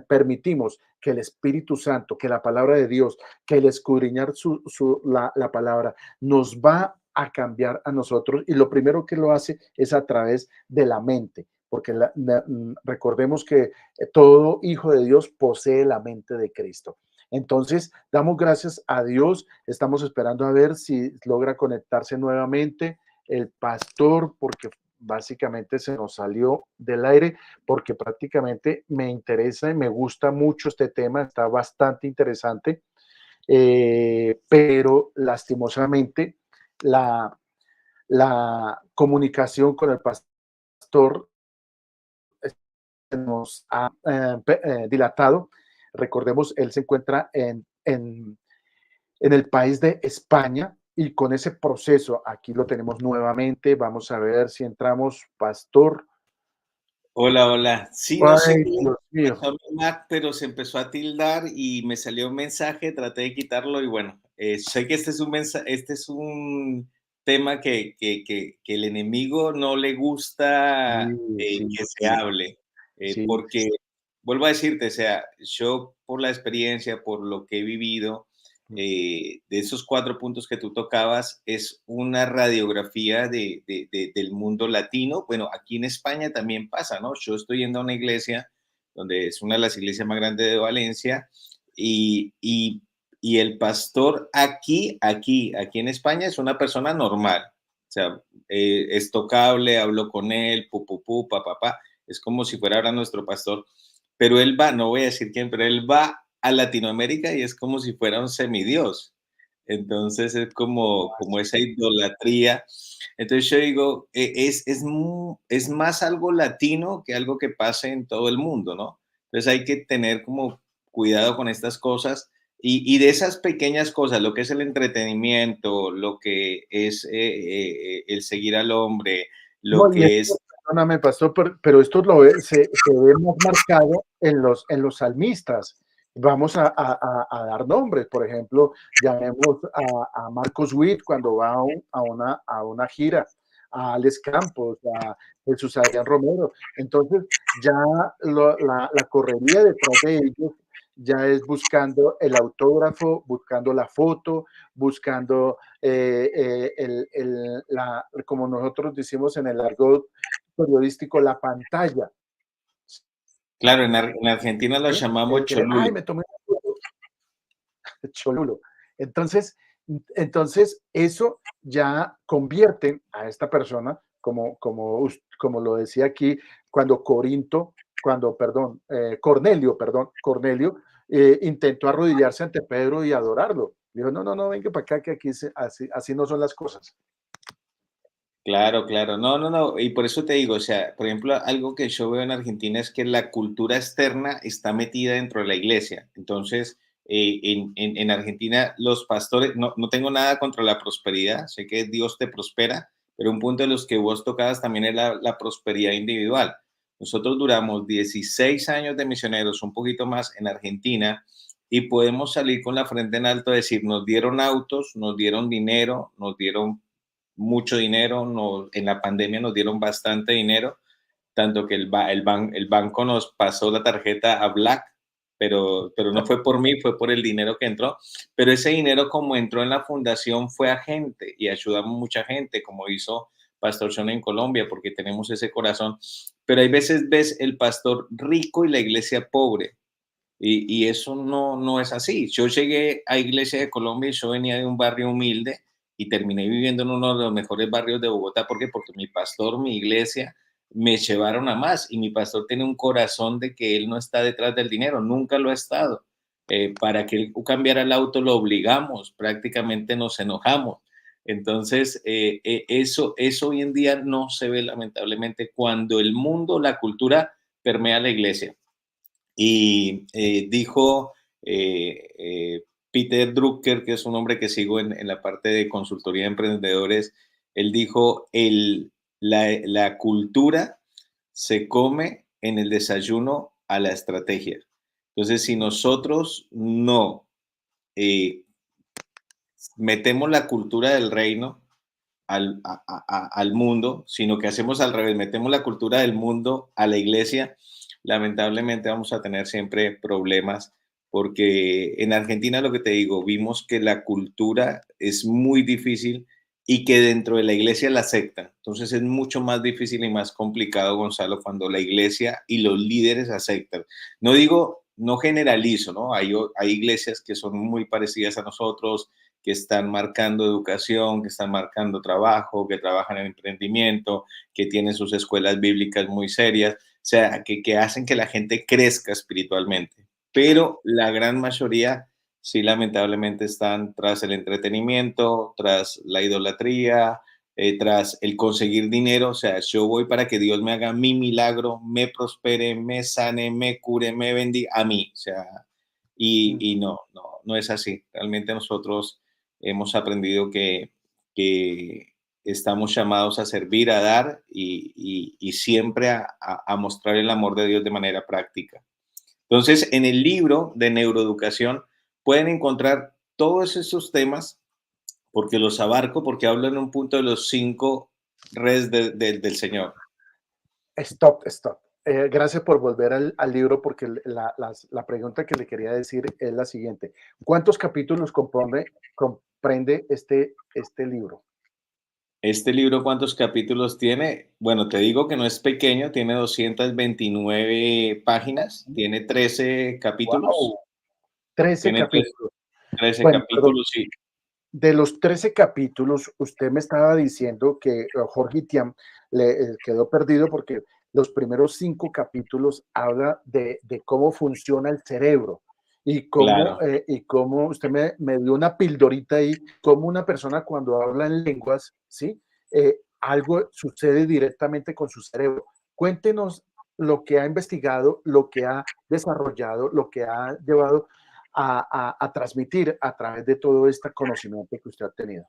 permitimos que el Espíritu Santo, que la palabra de Dios, que el escudriñar la palabra nos va a cambiar a nosotros y lo primero que lo hace es a través de la mente, porque recordemos que todo hijo de Dios posee la mente de Cristo. Entonces, damos gracias a Dios, estamos esperando a ver si logra conectarse nuevamente el pastor, porque básicamente se nos salió del aire porque prácticamente me interesa y me gusta mucho este tema, está bastante interesante, pero lastimosamente la, la comunicación con el pastor nos ha dilatado. Recordemos, él se encuentra en el país de España y con ese proceso, aquí lo tenemos nuevamente. Vamos a ver si entramos, pastor. Hola, hola. Sí, no sé Ay, qué le Dios mío. pasó a mi Mac, pero se empezó a tildar y me salió un mensaje, traté de quitarlo y bueno, sé que este es un este es un tema que el enemigo no le gusta Sí, sí, que se sí, hable, sí. porque vuelvo a decirte, o sea, yo por la experiencia, por lo que he vivido, de esos 4 puntos que tú tocabas, es una radiografía del mundo latino. Bueno, aquí en España también pasa, ¿no? Yo estoy yendo a una iglesia donde es una de las iglesias más grandes de Valencia y el pastor aquí en España es una persona normal. O sea, es tocable, hablo con él, pa. Es como si fuera ahora nuestro pastor. Pero él va, no voy a decir quién, pero él va a Latinoamérica y es como si fuera un semidios. Entonces es como esa idolatría. Entonces yo digo, es más algo latino que algo que pase en todo el mundo, ¿no? Entonces hay que tener como cuidado con estas cosas y de esas pequeñas cosas, lo que es el entretenimiento, lo que es el seguir al hombre, lo No, y que esto, es... perdóname, pastor, pero esto se ve más marcado en los salmistas. Vamos a dar nombres, por ejemplo, llamemos a Marcos Witt cuando va a una gira, a Alex Campos, a Jesús Adrián Romero. Entonces, ya la correría detrás de ellos ya es buscando el autógrafo, buscando la foto, buscando como nosotros decimos en el argot periodístico, la pantalla. Claro, en Argentina lo ¿Sí? llamamos Ay, cholulo. me tomé cholulo. Entonces, entonces, eso ya convierte a esta persona, como lo decía aquí, Cornelio, intentó arrodillarse ante Pedro y adorarlo. Dijo, no, no, no, venga para acá, que aquí así no son las cosas. Claro, claro. No, no, no. Y por eso te digo, o sea, por ejemplo, algo que yo veo en Argentina es que la cultura externa está metida dentro de la iglesia. Entonces, en Argentina los pastores, no tengo nada contra la prosperidad, sé que Dios te prospera, pero un punto de los que vos tocabas también es la prosperidad individual. Nosotros duramos 16 años de misioneros, un poquito más en Argentina, y podemos salir con la frente en alto, decir, nos dieron autos, nos dieron dinero, nos dieron mucho dinero, en la pandemia nos dieron bastante dinero, tanto que el banco nos pasó la tarjeta a Black, pero no fue por mí, fue por el dinero que entró, pero ese dinero como entró en la fundación fue a gente y ayudamos mucha gente, como hizo Pastor John en Colombia, porque tenemos ese corazón, pero hay veces ves el pastor rico y la iglesia pobre, y eso no es así. Yo llegué a Iglesia de Colombia y yo venía de un barrio humilde y terminé viviendo en uno de los mejores barrios de Bogotá. ¿Por qué? Porque mi pastor, mi iglesia, me llevaron a más y mi pastor tiene un corazón de que él no está detrás del dinero, nunca lo ha estado. Para que él cambiara el auto lo obligamos, prácticamente nos enojamos. Entonces, eso hoy en día no se ve lamentablemente cuando el mundo, la cultura permea la iglesia. Y dijo Peter Drucker, que es un hombre que sigo en la parte de consultoría de emprendedores, él dijo, la cultura se come en el desayuno a la estrategia. Entonces, si nosotros no eh, metemos la cultura del reino al mundo, sino que hacemos al revés, metemos la cultura del mundo a la iglesia, lamentablemente vamos a tener siempre problemas, porque en Argentina, lo que te digo, vimos que la cultura es muy difícil y que dentro de la iglesia la aceptan. Entonces es mucho más difícil y más complicado, Gonzalo, cuando la iglesia y los líderes aceptan. No digo, no generalizo, ¿no? Hay iglesias que son muy parecidas a nosotros, que están marcando educación, que están marcando trabajo, que trabajan en emprendimiento, que tienen sus escuelas bíblicas muy serias, o sea, que hacen que la gente crezca espiritualmente. Pero la gran mayoría, sí, lamentablemente están tras el entretenimiento, tras la idolatría, tras el conseguir dinero. O sea, yo voy para que Dios me haga mi milagro, me prospere, me sane, me cure, me bendiga a mí. O sea, y no, no, no es así. Realmente nosotros hemos aprendido que estamos llamados a servir, a dar y siempre a mostrar el amor de Dios de manera práctica. Entonces, en el libro de neuroeducación pueden encontrar todos esos temas porque los abarco, porque hablo en un punto de los 5 res del Señor. Stop, stop. Gracias por volver al libro porque la pregunta que le quería decir es la siguiente. ¿Cuántos capítulos comprende este libro? Este libro, ¿cuántos capítulos tiene? Bueno, te digo que no es pequeño, tiene 229 páginas, tiene 13 capítulos, ¡Wow! 13 tiene capítulos. 13 Bueno, perdón. capítulos, sí. De los 13 capítulos, usted me estaba diciendo que Jorge Tiam le quedó perdido porque los primeros 5 capítulos habla de cómo funciona el cerebro Claro. y cómo usted me dio una pildorita ahí, cómo una persona cuando habla en lenguas, ¿sí? Algo sucede directamente con su cerebro. Cuéntenos lo que ha investigado, lo que ha desarrollado, lo que ha llevado a transmitir a través de todo este conocimiento que usted ha tenido.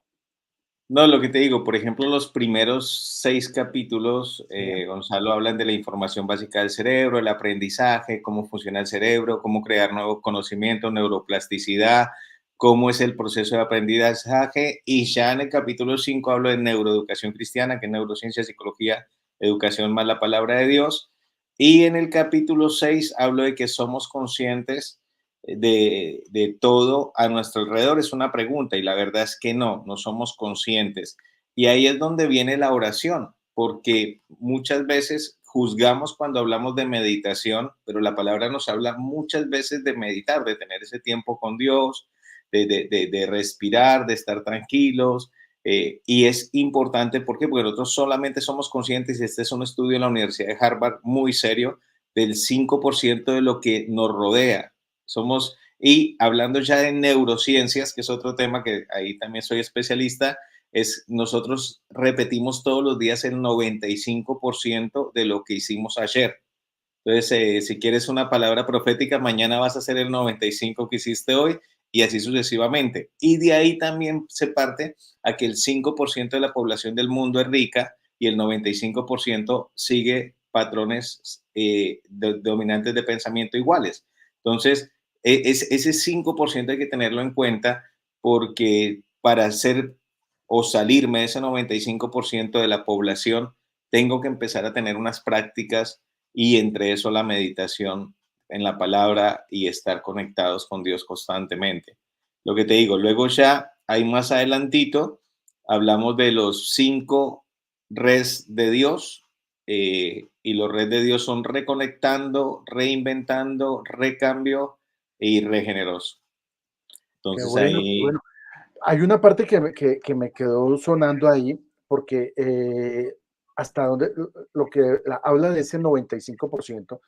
No, lo que te digo, por ejemplo, los primeros 6 capítulos, Sí, Gonzalo, hablan de la información básica del cerebro, el aprendizaje, cómo funciona el cerebro, cómo crear nuevo conocimiento, neuroplasticidad, cómo es el proceso de aprendizaje. Y ya en el capítulo 5 hablo de neuroeducación cristiana, que es neurociencia, psicología, educación más la palabra de Dios. Y en el capítulo 6 hablo de que somos conscientes de todo a nuestro alrededor. Es una pregunta y la verdad es que no, no somos conscientes. Y ahí es donde viene la oración, porque muchas veces juzgamos cuando hablamos de meditación, pero la palabra nos habla muchas veces de meditar, de tener ese tiempo con Dios, de respirar, de estar tranquilos. Y es importante porque nosotros solamente somos conscientes, y este es un estudio en la Universidad de Harvard muy serio, del 5% de lo que nos rodea. Y hablando ya de neurociencias, que es otro tema que ahí también soy especialista, nosotros repetimos todos los días el 95% de lo que hicimos ayer. Entonces, si quieres una palabra profética, mañana vas a hacer el 95 que hiciste hoy y así sucesivamente. Y de ahí también se parte a que el 5% de la población del mundo es rica y el 95% sigue patrones dominantes de pensamiento iguales. Entonces, ese 5% hay que tenerlo en cuenta porque para hacer o salirme de ese 95% de la población, tengo que empezar a tener unas prácticas y entre eso la meditación en la palabra y estar conectados con Dios constantemente. Lo que te digo, luego ya hay más adelantito, hablamos de los 5 res de Dios y los res de Dios son reconectando, reinventando, recambio y regeneroso. qué Entonces bueno, qué ahí, bueno. Hay una parte que me quedó sonando ahí, porque hasta donde lo que habla de ese 95%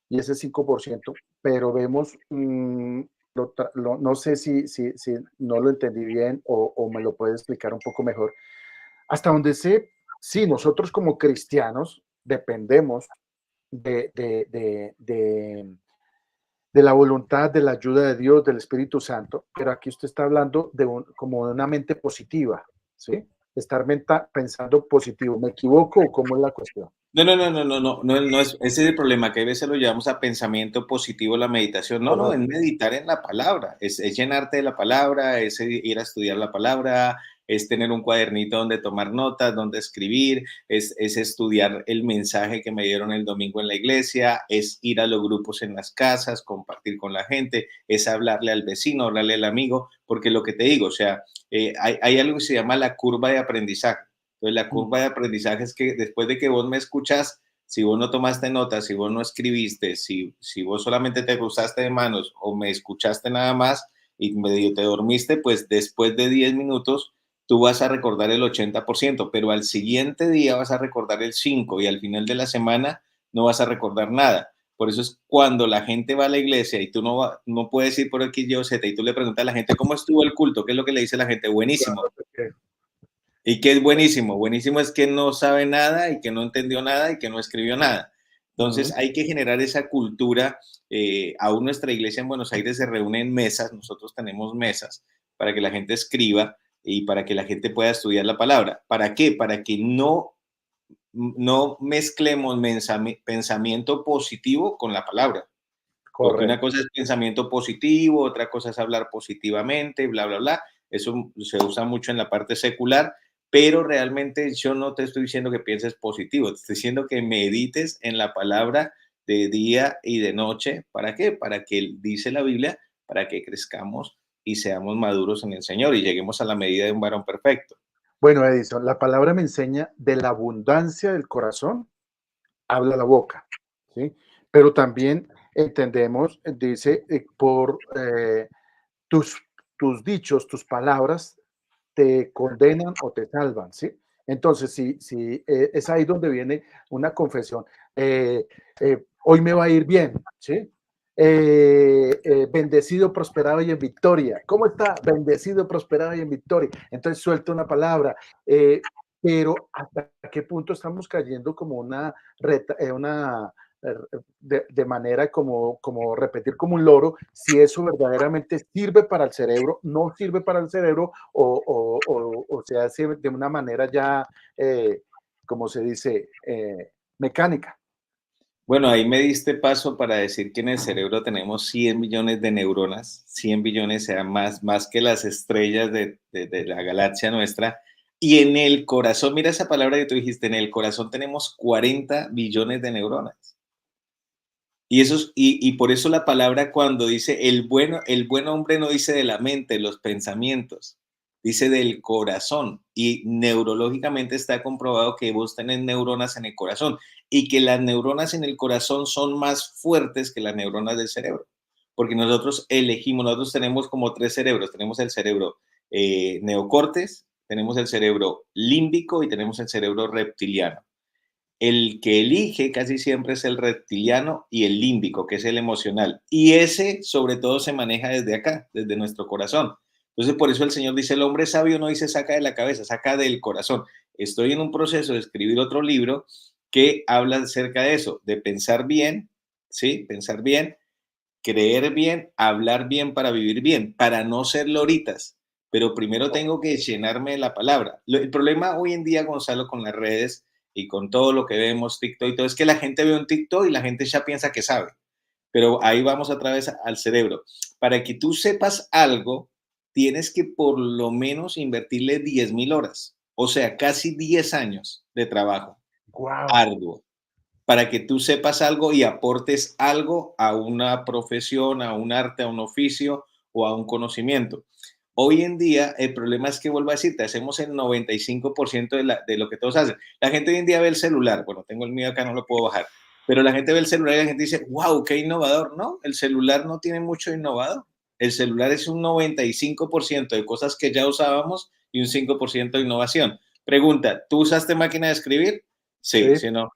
y ese 5%, pero vemos, no sé si no lo entendí bien o me lo puede explicar un poco mejor. Hasta donde sé, sí, nosotros como cristianos dependemos de, de, de, de, de la voluntad, de la ayuda de Dios, del Espíritu Santo, pero aquí usted está hablando como de una mente positiva, ¿sí? Estar pensando positivo. ¿Me equivoco o cómo es la cuestión? no es, ese es el problema, que a veces lo llevamos a pensamiento positivo, la meditación. No, no, es Correcto. meditar en la palabra, es llenarte de la palabra, es ir a estudiar la palabra, es tener un cuadernito donde tomar notas, donde escribir, es estudiar el mensaje que me dieron el domingo en la iglesia, es ir a los grupos en las casas, compartir con la gente, es hablarle al vecino, hablarle al amigo, porque lo que te digo, o sea, hay algo que se llama la curva de aprendizaje. Entonces, la curva de aprendizaje es que después de que vos me escuchas, si vos no tomaste notas, si vos no escribiste, si vos solamente te cruzaste de manos o me escuchaste nada más, y medio te dormiste, pues después de 10 minutos tú vas a recordar el 80%, pero al siguiente día vas a recordar el 5% y al final de la semana no vas a recordar nada. Por eso es cuando la gente va a la iglesia y tú no puedes ir por aquí, yo Z, y tú le preguntas a la gente, ¿cómo estuvo el culto? ¿Qué es lo que le dice la gente? Buenísimo. Claro, porque- ¿Y qué es buenísimo? Buenísimo es que no sabe nada y que no entendió nada y que no escribió nada. Entonces Ujú. hay que generar esa cultura. Aún nuestra iglesia en Buenos Aires se reúne en mesas, nosotros tenemos mesas para que la gente escriba y para que la gente pueda estudiar la palabra. ¿Para qué? Para que no mezclemos pensamiento positivo con la palabra. Porque una Correcto. cosa es pensamiento positivo, otra cosa es hablar positivamente, bla, bla, bla. Eso se usa mucho en la parte secular, pero realmente yo no te estoy diciendo que pienses positivo, te estoy diciendo que medites en la palabra de día y de noche. ¿Para qué? Para que, dice la Biblia, para que crezcamos y seamos maduros en el Señor y lleguemos a la medida de un varón perfecto. Bueno, Edison, la palabra me enseña de la abundancia del corazón, habla la boca, ¿sí? Pero también entendemos, dice, tus, tus dichos, tus palabras te condenan o te salvan, ¿sí? Entonces, si es ahí donde viene una confesión. Hoy me va a ir bien, ¿sí? Bendecido, prosperado y en victoria. ¿Cómo está? Bendecido, prosperado y en victoria. Entonces suelta una palabra. Eh, pero ¿hasta qué punto estamos cayendo como una de manera como repetir como un loro, si eso verdaderamente sirve para el cerebro, no sirve para el cerebro o se hace de una manera ya, como se dice, mecánica? Bueno, ahí me diste paso para decir que en el cerebro tenemos 100 millones de neuronas, 100 billones, sea más que las estrellas de la galaxia nuestra. Y en el corazón, mira esa palabra que tú dijiste, en el corazón tenemos 40 billones de neuronas. Y por eso la palabra cuando dice el buen hombre no dice de la mente, los pensamientos, dice del corazón. Y neurológicamente está comprobado que vos tenés neuronas en el corazón y que las neuronas en el corazón son más fuertes que las neuronas del cerebro. Porque nosotros tenemos como tres cerebros. Tenemos el cerebro neocortes, tenemos el cerebro límbico y tenemos el cerebro reptiliano. El que elige casi siempre es el reptiliano y el límbico, que es el emocional. Y ese, sobre todo, se maneja desde acá, desde nuestro corazón. Entonces, por eso el Señor dice, el hombre sabio no dice saca de la cabeza, saca del corazón. Estoy en un proceso de escribir otro libro que habla acerca de eso, de pensar bien, ¿sí? Pensar bien, creer bien, hablar bien para vivir bien, para no ser loritas. Pero primero tengo que llenarme de la palabra. El problema hoy en día, Gonzalo, con las redes y con todo lo que vemos, TikTok y todo, es que la gente ve un TikTok y la gente ya piensa que sabe. Pero ahí vamos otra vez al cerebro. Para que tú sepas algo, tienes que por lo menos invertirle 10.000 horas, o sea, casi 10 años de trabajo Wow. arduo para que tú sepas algo y aportes algo a una profesión, a un arte, a un oficio o a un conocimiento. Hoy en día el problema es que, vuelvo a decirte, hacemos el 95% de lo que todos hacen. La gente hoy en día ve el celular, bueno, tengo el mío acá, no lo puedo bajar, pero la gente ve el celular y la gente dice, wow, qué innovador. No, el celular no tiene mucho innovador. El celular es un 95% de cosas que ya usábamos y un 5% de innovación. Pregunta, ¿tú usaste máquina de escribir? Sí, Sí, sí, no.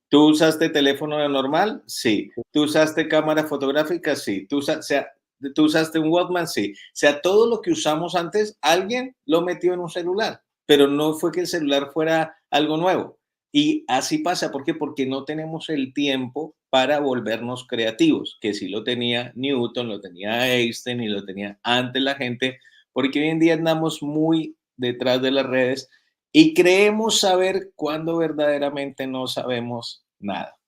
¿Tú usaste teléfono normal? Sí. ¿Tú usaste cámara fotográfica? Sí. ¿Tú usaste un Walkman? Sí. O sea, todo lo que usamos antes, alguien lo metió en un celular, pero no fue que el celular fuera algo nuevo. Y así pasa, ¿por qué? Porque no tenemos el tiempo para volvernos creativos, que sí lo tenía Newton, lo tenía Einstein y lo tenía antes la gente, porque hoy en día andamos muy detrás de las redes y creemos saber cuando verdaderamente no sabemos nada.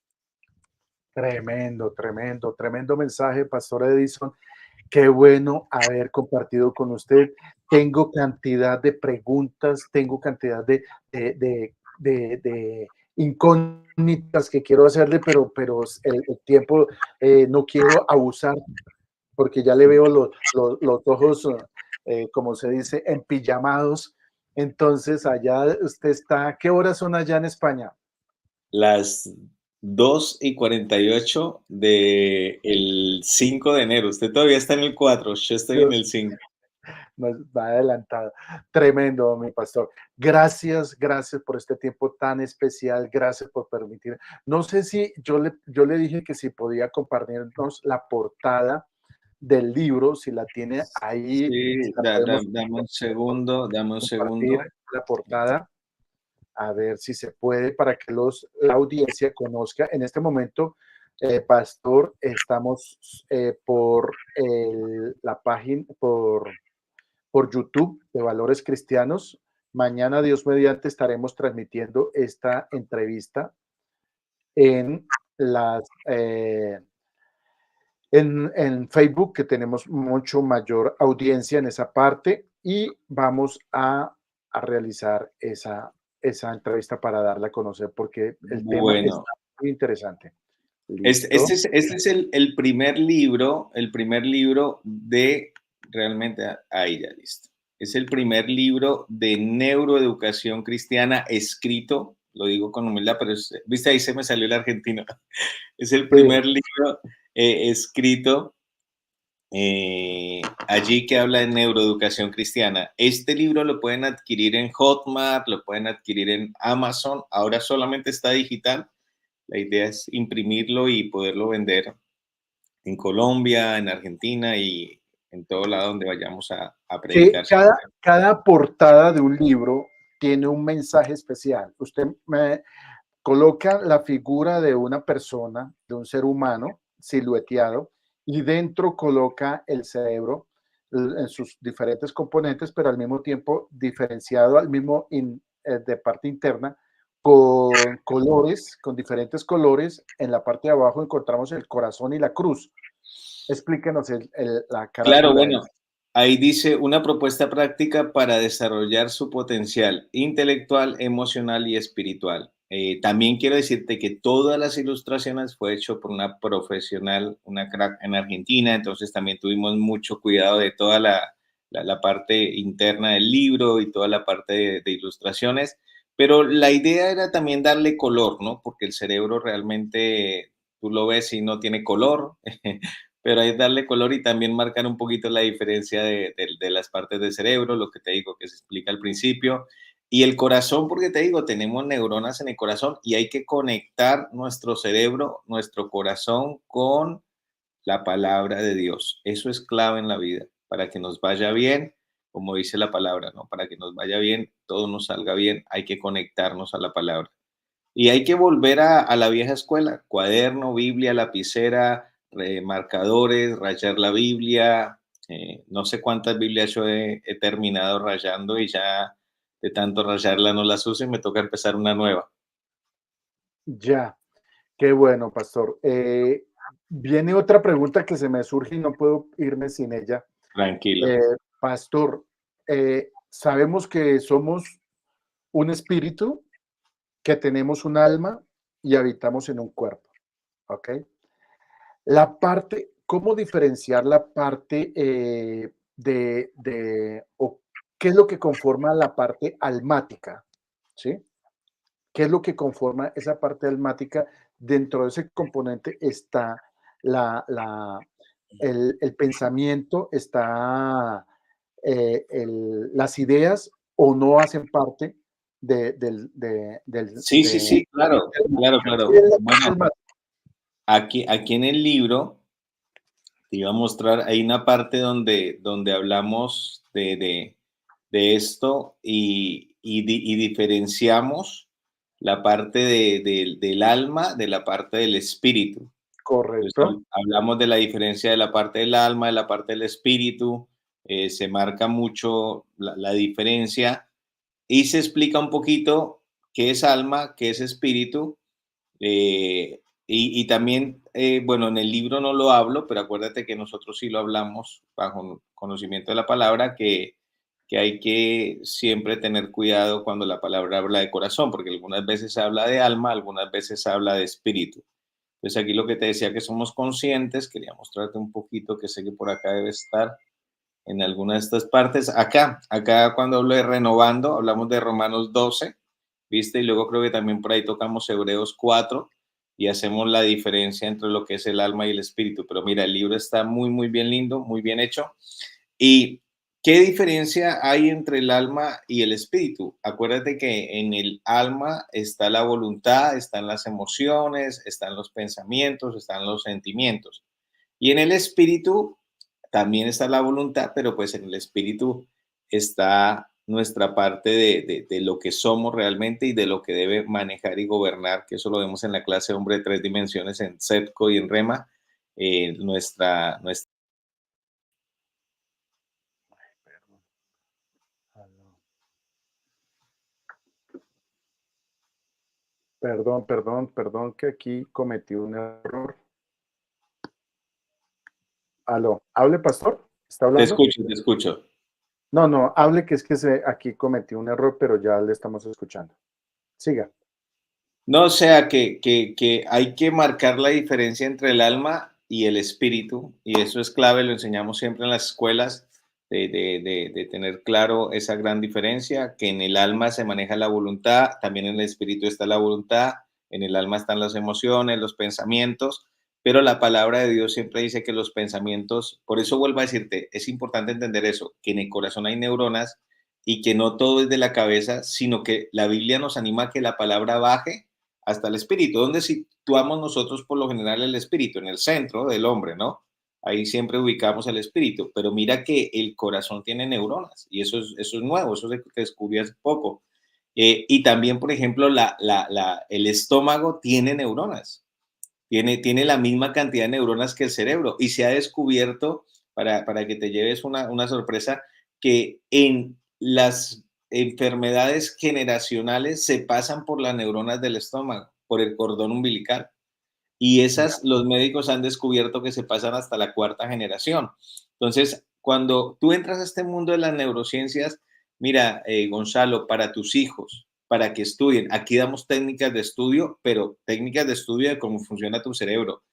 tremendo, tremendo, tremendo mensaje, Pastor Edison. Qué bueno haber compartido con usted. Tengo cantidad de preguntas, tengo cantidad de incógnitas que quiero hacerle, pero el tiempo no quiero abusar porque ya le veo los ojos, como se dice, empillamados. Entonces, allá usted está, ¿qué horas son allá en España? Las 2:48 del 5 de enero. Usted todavía está en el 4, yo estoy en Dios, el 5. nos va adelantado. Tremendo, mi pastor. Gracias, gracias por este tiempo tan especial. Gracias por permitir. No sé si yo le dije que si podía compartirnos la portada del libro, si la tiene ahí, Sí, si la podemos dame un compartir segundo. la portada, a ver si se puede para que la audiencia conozca. En este momento, pastor, estamos la página, por YouTube de Valores Cristianos. Mañana, Dios mediante, estaremos transmitiendo esta entrevista en las en Facebook, que tenemos mucho mayor audiencia en esa parte, y vamos a realizar esa entrevista para darla a conocer porque el tema Bueno, está muy interesante. este, Listo. este es el primer libro de, realmente, ahí ya listo. Es el primer libro de neuroeducación cristiana escrito, lo digo con humildad, pero viste, ahí se me salió el argentino. Es el Sí, primer libro escrito allí que habla de neuroeducación cristiana. Este libro lo pueden adquirir en Hotmart, lo pueden adquirir en Amazon, ahora solamente está digital. La idea es imprimirlo y poderlo vender en Colombia, en Argentina y en todo lado donde vayamos a que predicar. cada portada de un libro tiene un mensaje especial. Usted me coloca la figura de una persona, de un ser humano silueteado, y dentro coloca el cerebro en sus diferentes componentes, pero al mismo tiempo diferenciado de parte interna con colores, con diferentes colores. En la parte de abajo encontramos el corazón y la cruz. Explíquenos la Claro, carátula del... bueno, ahí dice una propuesta práctica para desarrollar su potencial intelectual, emocional y espiritual. También quiero decirte que todas las ilustraciones fue hecho por una profesional, una crack en Argentina, entonces también tuvimos mucho cuidado de toda la parte interna del libro y toda la parte de ilustraciones, pero la idea era también darle color, ¿no? Porque el cerebro realmente, tú lo ves y no tiene color. Pero hay darle color y también marcar un poquito la diferencia de las partes del cerebro, lo que te digo que se explica al principio. Y el corazón, porque te digo, tenemos neuronas en el corazón y hay que conectar nuestro cerebro, nuestro corazón con la palabra de Dios. Eso es clave en la vida, para que nos vaya bien, como dice la palabra, ¿no? Para que nos vaya bien, todo nos salga bien, hay que conectarnos a la palabra. Y hay que volver a la vieja escuela, cuaderno, Biblia, lapicera, marcadores, rayar la Biblia. No sé cuántas Biblias yo he terminado rayando y ya de tanto rayarla no las uso y me toca empezar una nueva. Ya, qué bueno, pastor. Viene otra pregunta que se me surge y no puedo irme sin ella. Tranquilo. Eh, Pastor, sabemos que somos un espíritu, que tenemos un alma y habitamos en un cuerpo, ¿ok? ¿Cómo diferenciar la parte o qué es lo que conforma la parte almática? ¿Sí? ¿Qué es lo que conforma esa parte almática? Dentro de ese componente está la, la, el pensamiento, está las ideas, o no hacen parte Sí, sí, sí, claro, claro, sí, claro. Bueno, almática. aquí en el libro te iba a mostrar, hay una parte donde hablamos de esto y diferenciamos la parte del alma de la parte del espíritu. Entonces, Correcto. hablamos de la diferencia de la parte del alma, de la parte del espíritu, se marca mucho la diferencia y se explica un poquito qué es alma, qué es espíritu. Y también, bueno, en el libro no lo hablo, pero acuérdate que nosotros sí lo hablamos bajo conocimiento de la palabra, que hay que siempre tener cuidado cuando la palabra habla de corazón, porque algunas veces habla de alma, algunas veces habla de espíritu. Entonces aquí lo que te decía que somos conscientes, quería mostrarte un poquito, que sé que por acá debe estar en alguna de estas partes. Acá cuando hablo de renovando, hablamos de Romanos 12, ¿viste? Y luego creo que también por ahí tocamos Hebreos 4. y hacemos la diferencia entre lo que es el alma y el espíritu. Pero mira, el libro está muy, muy bien lindo, muy bien hecho. ¿Y qué diferencia hay entre el alma y el espíritu? Acuérdate que en el alma está la voluntad, están las emociones, están los pensamientos, están los sentimientos. Y en el espíritu también está la voluntad, pero pues en el espíritu está nuestra parte de lo que somos realmente y de lo que debe manejar y gobernar, que eso lo vemos en la clase Hombre de Tres Dimensiones en SEPCO y en REMA, nuestra. Perdón, que aquí cometí un error. Aló, hable, pastor, ¿está Te hablando? escucho, te escucho. No, hable, que es que aquí cometí un error, pero ya le estamos escuchando. Siga. No, o sea, que hay que marcar la diferencia entre el alma y el espíritu, y eso es clave, lo enseñamos siempre en las escuelas, de tener claro esa gran diferencia, que en el alma se maneja la voluntad, también en el espíritu está la voluntad, en el alma están las emociones, los pensamientos, pero la palabra de Dios siempre dice que los pensamientos, por eso vuelvo a decirte, es importante entender eso, que en el corazón hay neuronas y que no todo es de la cabeza, sino que la Biblia nos anima a que la palabra baje hasta el espíritu. ¿Dónde situamos nosotros por lo general el espíritu? En el centro del hombre, ¿no? Ahí siempre ubicamos el espíritu, pero mira que el corazón tiene neuronas y eso es nuevo, eso se descubrió hace poco. Y también, por ejemplo, el estómago tiene neuronas, tiene la misma cantidad de neuronas que el cerebro y se ha descubierto, para que te lleves una sorpresa, que en las enfermedades generacionales se pasan por las neuronas del estómago, por el cordón umbilical. Y esas los médicos han descubierto que se pasan hasta la cuarta generación. Entonces, cuando tú entras a este mundo de las neurociencias, mira, Gonzalo, para tus hijos, para que estudien, aquí damos técnicas de estudio, pero técnicas de estudio de cómo funciona tu cerebro.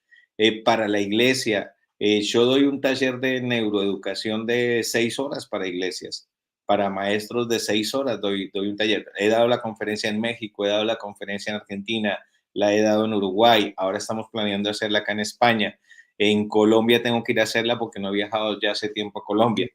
Para la iglesia, yo doy un taller de neuroeducación de 6 horas para iglesias. Para maestros de 6 horas doy un taller. He dado la conferencia en México, he dado la conferencia en Argentina, la he dado en Uruguay, ahora estamos planeando hacerla acá en España. En Colombia tengo que ir a hacerla porque no he viajado ya hace tiempo a Colombia.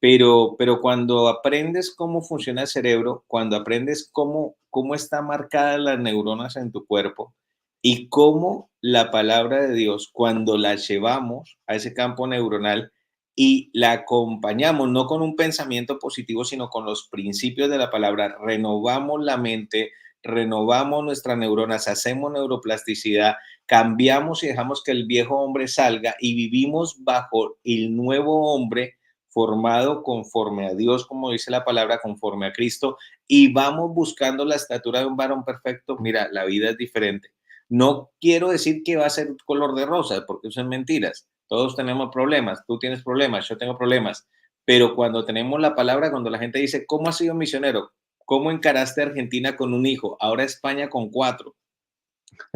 Pero cuando aprendes cómo funciona el cerebro, cuando aprendes cómo están marcadas las neuronas en tu cuerpo y cómo la palabra de Dios, cuando la llevamos a ese campo neuronal y la acompañamos, no con un pensamiento positivo, sino con los principios de la palabra, renovamos la mente, renovamos nuestras neuronas, hacemos neuroplasticidad, cambiamos y dejamos que el viejo hombre salga y vivimos bajo el nuevo hombre formado conforme a Dios, como dice la palabra, conforme a Cristo, y vamos buscando la estatura de un varón perfecto. Mira, la vida es diferente. No quiero decir que va a ser color de rosa, porque eso es mentiras. Todos tenemos problemas, tú tienes problemas, yo tengo problemas, pero cuando tenemos la palabra, cuando la gente dice, ¿cómo has sido misionero? ¿Cómo encaraste a Argentina con un hijo? Ahora España con 4.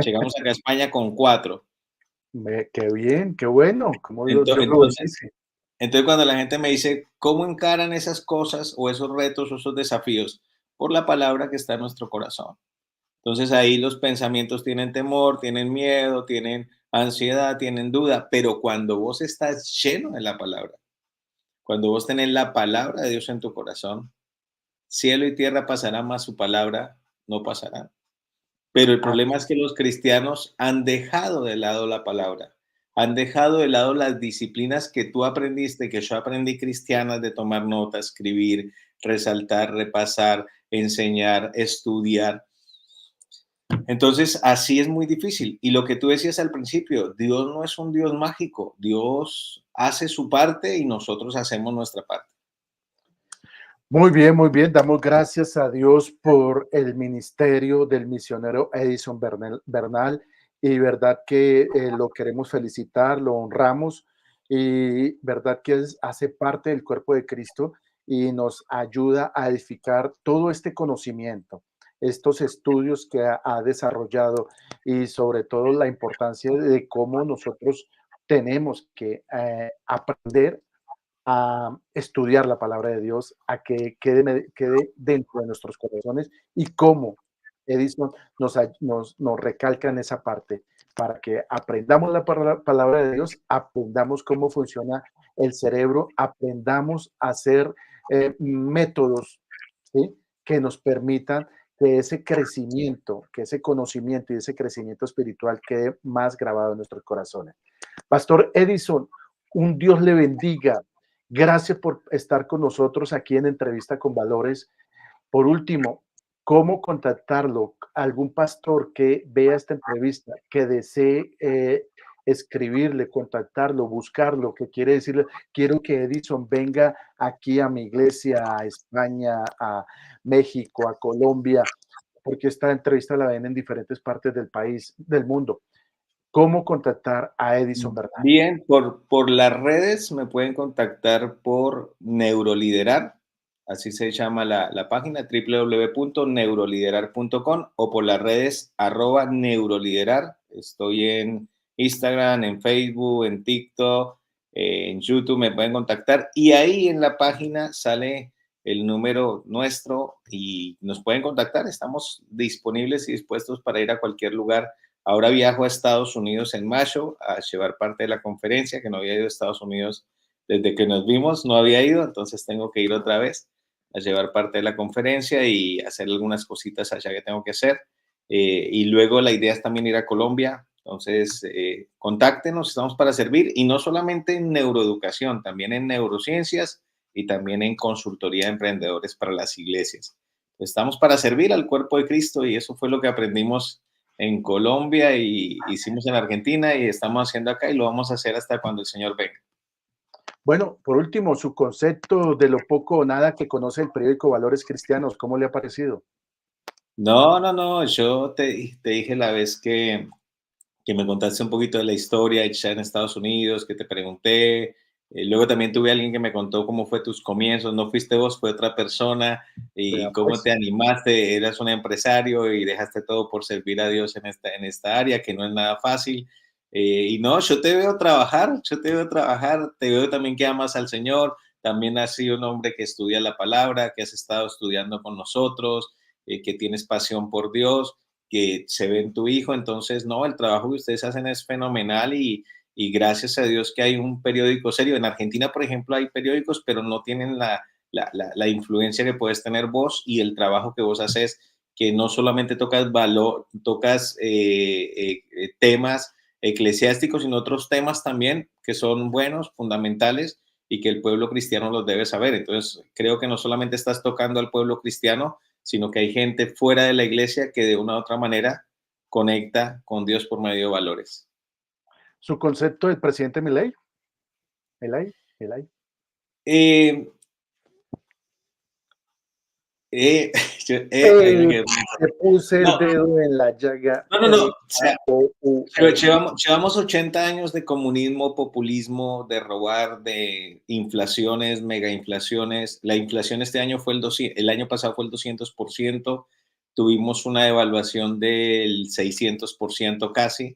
Llegamos acá a España con 4. Qué bien, qué bueno, como Dios lo Entonces, bendice. entonces, cuando la gente me dice, ¿cómo encaran esas cosas o esos retos o esos desafíos? Por la palabra que está en nuestro corazón. Entonces ahí los pensamientos tienen temor, tienen miedo, tienen ansiedad, tienen duda, pero cuando vos estás lleno de la palabra, cuando vos tenés la palabra de Dios en tu corazón, cielo y tierra pasarán, mas su palabra no pasará. Pero el Ah, problema es que los cristianos han dejado de lado la palabra, han dejado de lado las disciplinas que tú aprendiste, que yo aprendí cristianas, de tomar notas, escribir, resaltar, repasar, enseñar, estudiar. Entonces, así es muy difícil. Y lo que tú decías al principio, Dios no es un Dios mágico, Dios hace su parte y nosotros hacemos nuestra parte. muy bien. Damos gracias a Dios por el ministerio del misionero Edison Bernal y verdad que lo queremos felicitar, lo honramos y verdad que hace parte del cuerpo de Cristo y nos ayuda a edificar todo este conocimiento, estos estudios que ha desarrollado y sobre todo la importancia de cómo nosotros tenemos que aprender a estudiar la palabra de Dios, a que quede dentro de nuestros corazones y cómo Edison nos recalca en esa parte, para que aprendamos la palabra de Dios, aprendamos cómo funciona el cerebro, aprendamos a hacer métodos, ¿sí?, que nos permitan que ese crecimiento, que ese conocimiento y ese crecimiento espiritual quede más grabado en nuestros corazones. Pastor Edison, un Dios le bendiga. Gracias por estar con nosotros aquí en Entrevista con Valores. Por último, ¿cómo contactarlo? ¿Algún pastor que vea esta entrevista, que desee escribirle, contactarlo, buscarlo, que quiere decirle, quiero que Edison venga aquí a mi iglesia, a España, a México, a Colombia, porque esta entrevista la ven en diferentes partes del país, del mundo? ¿Cómo contactar a Edison Bernal? Bien, por las redes me pueden contactar por Neuroliderar, así se llama la página, www.neuroliderar.com, o por las redes @neuroliderar. Estoy en Instagram, en Facebook, en TikTok, en YouTube, me pueden contactar y ahí en la página sale el número nuestro y nos pueden contactar. Estamos disponibles y dispuestos para ir a cualquier lugar. Ahora viajo a Estados Unidos en mayo a llevar parte de la conferencia, que no había ido a Estados Unidos desde que nos vimos, no había ido, entonces tengo que ir otra vez a llevar parte de la conferencia y hacer algunas cositas allá que tengo que hacer. Y luego la idea es también ir a Colombia, entonces contáctenos, estamos para servir, y no solamente en neuroeducación, también en neurociencias y también en consultoría de emprendedores para las iglesias. Estamos para servir al cuerpo de Cristo y eso fue lo que aprendimos en Colombia y hicimos en Argentina y estamos haciendo acá y lo vamos a hacer hasta cuando el Señor venga. Bueno, por último, su concepto de lo poco o nada que conoce el periódico Valores Cristianos, ¿cómo le ha parecido? No, yo te dije la vez que me contaste un poquito de la historia hecha en Estados Unidos, que te pregunté. Luego también tuve alguien que me contó cómo fue tus comienzos. No fuiste vos, fue otra persona. Vea, Y cómo pues, te animaste. Eras un empresario y dejaste todo por servir a Dios en esta área, que no es nada fácil. Y no, yo te veo trabajar. Te veo también que amas al Señor. También has sido un hombre que estudia la palabra, que has estado estudiando con nosotros, que tienes pasión por Dios, que se ve en tu hijo. Entonces, no, el trabajo que ustedes hacen es fenomenal y gracias a Dios que hay un periódico serio. En Argentina, por ejemplo, hay periódicos, pero no tienen la influencia que puedes tener vos y el trabajo que vos haces, que no solamente tocas temas eclesiásticos, sino otros temas también que son buenos, fundamentales y que el pueblo cristiano los debe saber. Entonces, creo que no solamente estás tocando al pueblo cristiano, sino que hay gente fuera de la iglesia que de una u otra manera conecta con Dios por medio de valores. su concepto del presidente Milei. Milei. Eh, eh, yo- Eh, eh, te puse el no, dedo en la llaga. no. O sea, O. llevamos 80 años de comunismo, populismo, de robar, de inflaciones, mega inflaciones. La inflación este año fue el año pasado fue el 200%. Tuvimos una devaluación del 600% casi.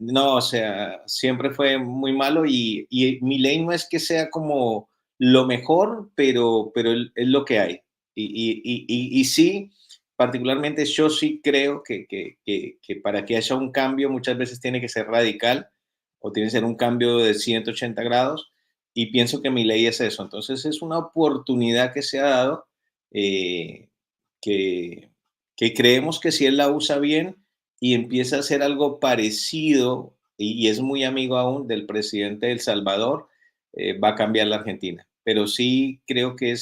No, o sea, siempre fue muy malo y Milei no es que sea como lo mejor, pero es lo que hay. Y sí, particularmente yo sí creo que para que haya un cambio muchas veces tiene que ser radical o tiene que ser un cambio de 180 grados y pienso que mi ley es eso. Entonces es una oportunidad que se ha dado eh, que, que creemos que si él la usa bien y empieza a hacer algo parecido y es muy amigo aún del presidente de El Salvador, va a cambiar la Argentina. Pero sí creo que eh,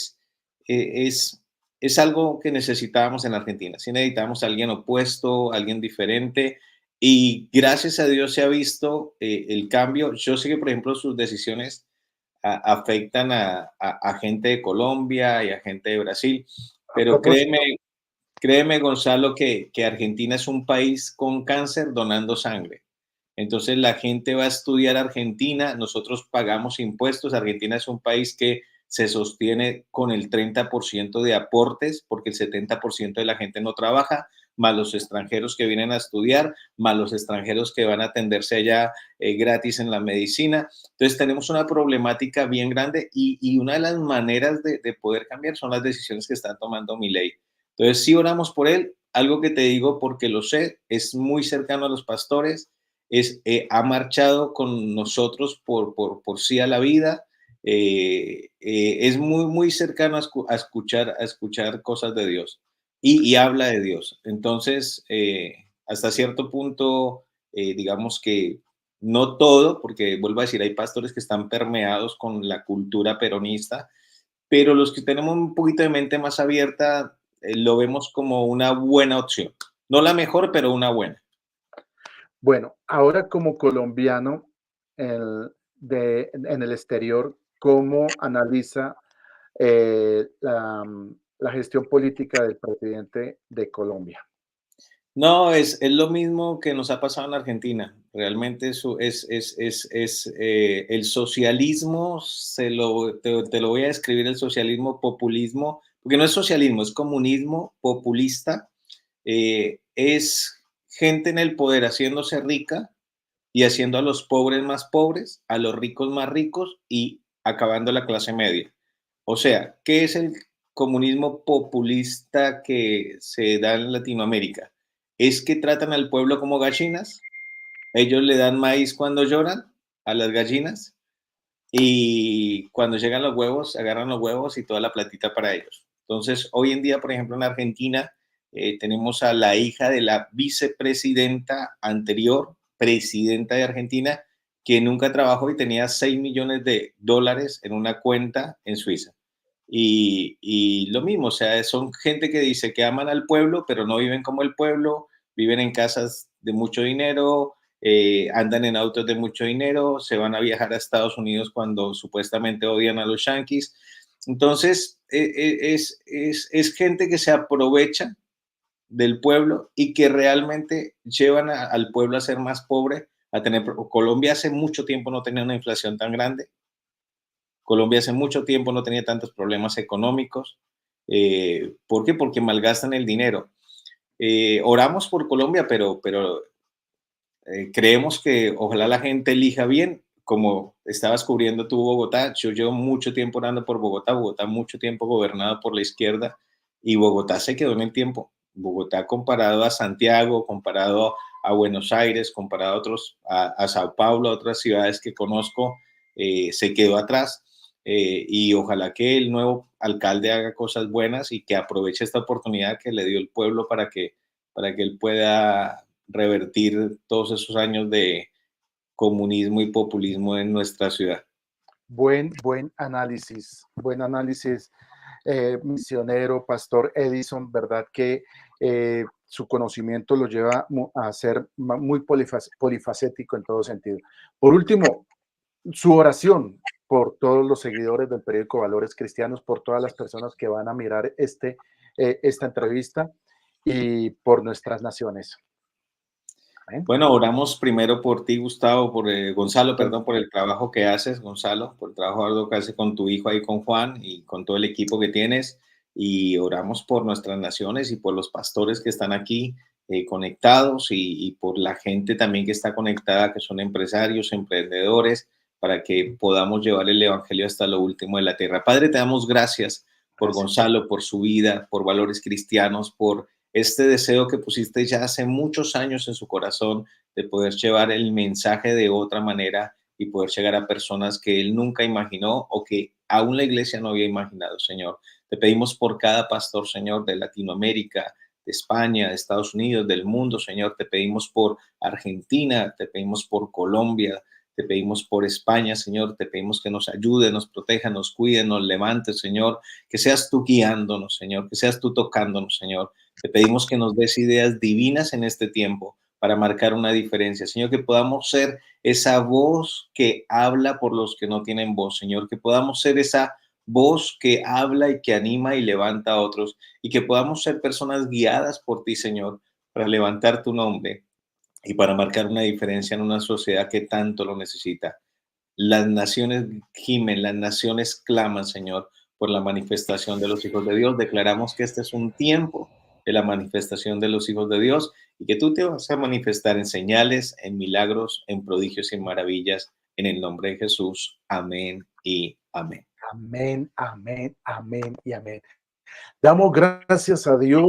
es es algo que necesitábamos en Argentina. Sí necesitábamos a alguien opuesto, alguien diferente. Y gracias a Dios se ha visto el cambio. Yo sé que, por ejemplo, sus decisiones afectan a gente de Colombia y a gente de Brasil. A Pero propósito, créeme, Gonzalo, que Argentina es un país con cáncer donando sangre. Entonces la gente va a estudiar a Argentina, nosotros pagamos impuestos, Argentina es un país que se sostiene con el 30% de aportes, porque el 70% de la gente no trabaja, más los extranjeros que vienen a estudiar, más los extranjeros que van a atenderse allá gratis en la medicina. Entonces tenemos una problemática bien grande y una de las maneras de poder cambiar son las decisiones que está tomando Milei. Entonces, sí oramos por él. Algo que te digo porque lo sé, es muy cercano a los pastores, ha marchado con nosotros por sí a la vida, es muy cercano a escuchar cosas de Dios y habla de Dios. Entonces, hasta cierto punto, digamos que no todo, porque vuelvo a decir, hay pastores que están permeados con la cultura peronista, pero los que tenemos un poquito de mente más abierta, lo vemos como una buena opción. No la mejor, pero una buena. Bueno, ahora como colombiano en el exterior, ¿cómo analiza la gestión política del presidente de Colombia? No, es lo mismo que nos ha pasado en Argentina. Realmente eso el socialismo, te lo voy a describir, el socialismo populismo, porque no es socialismo, es comunismo populista. Es gente en el poder haciéndose rica y haciendo a los pobres más pobres, a los ricos más ricos y acabando la clase media. O sea, ¿qué es el comunismo populista que se da en Latinoamérica? Es que tratan al pueblo como gallinas, ellos le dan maíz cuando lloran a las gallinas y cuando llegan los huevos, agarran los huevos y toda la platita para ellos. Entonces, hoy en día, por ejemplo, en Argentina, tenemos a la hija de la vicepresidenta anterior, presidenta de Argentina, que nunca trabajó y tenía 6 millones de dólares en una cuenta en Suiza. Y lo mismo, o sea, son gente que dice que aman al pueblo, pero no viven como el pueblo, viven en casas de mucho dinero, andan en autos de mucho dinero, se van a viajar a Estados Unidos cuando supuestamente odian a los Yankees. Entonces, es gente que se aprovecha del pueblo y que realmente llevan al pueblo a ser más pobre, a tener. Colombia hace mucho tiempo no tenía una inflación tan grande. Colombia hace mucho tiempo no tenía tantos problemas económicos. ¿Por qué? Porque malgastan el dinero. Oramos por Colombia, pero creemos que ojalá la gente elija bien, como estabas cubriendo tú Bogotá. Yo llevo mucho tiempo orando por Bogotá, Bogotá mucho tiempo gobernado por la izquierda y Bogotá se quedó en el tiempo. Bogotá comparado a Santiago, comparado a Buenos Aires, comparado a otros, a Sao Paulo, a otras ciudades que conozco, se quedó atrás. Y ojalá que el nuevo alcalde haga cosas buenas y que aproveche esta oportunidad que le dio el pueblo para que él pueda revertir todos esos años de comunismo y populismo en nuestra ciudad. Buen análisis, misionero, pastor Edison, ¿verdad? Que su conocimiento lo lleva a ser muy polifacético en todo sentido. Por último, su oración por todos los seguidores del periódico Valores Cristianos, por todas las personas que van a mirar esta entrevista y por nuestras naciones. Amén. Bueno, oramos primero por ti, Gustavo, por Gonzalo, perdón, por el trabajo que haces, Gonzalo, por el trabajo arduo que haces con tu hijo ahí, con Juan y con todo el equipo que tienes. Y oramos por nuestras naciones y por los pastores que están aquí conectados y por la gente también que está conectada, que son empresarios, emprendedores, para que podamos llevar el evangelio hasta lo último de la tierra. Padre, te damos gracias por Gracias. Gonzalo, por su vida, por valores cristianos, por este deseo que pusiste ya hace muchos años en su corazón de poder llevar el mensaje de otra manera y poder llegar a personas que él nunca imaginó o que aún la iglesia no había imaginado, Señor. Te pedimos por cada pastor, Señor, de Latinoamérica, de España, de Estados Unidos, del mundo, Señor. Te pedimos por Argentina, te pedimos por Colombia, te pedimos por España, Señor. Te pedimos que nos ayude, nos proteja, nos cuide, nos levante, Señor. Que seas tú guiándonos, Señor. Que seas tú tocándonos, Señor. Te pedimos que nos des ideas divinas en este tiempo para marcar una diferencia. Señor, que podamos ser esa voz que habla por los que no tienen voz. Señor, que podamos ser esa voz que habla y que anima y levanta a otros. Y que podamos ser personas guiadas por ti, Señor, para levantar tu nombre y para marcar una diferencia en una sociedad que tanto lo necesita. Las naciones gimen, las naciones claman, Señor, por la manifestación de los hijos de Dios. Declaramos que este es un tiempo de la manifestación de los hijos de Dios y que tú te vas a manifestar en señales, en milagros, en prodigios y en maravillas. En el nombre de Jesús. Amén y amén. Amén, amén, amén y amén. Damos gracias a Dios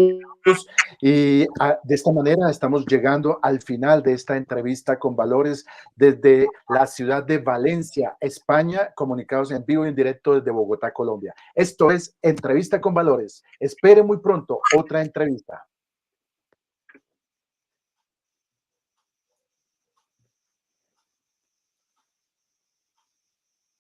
y de esta manera estamos llegando al final de esta entrevista con Valores desde la ciudad de Valencia, España, comunicados en vivo y en directo desde Bogotá, Colombia. Esto es Entrevista con Valores. Espere muy pronto otra entrevista.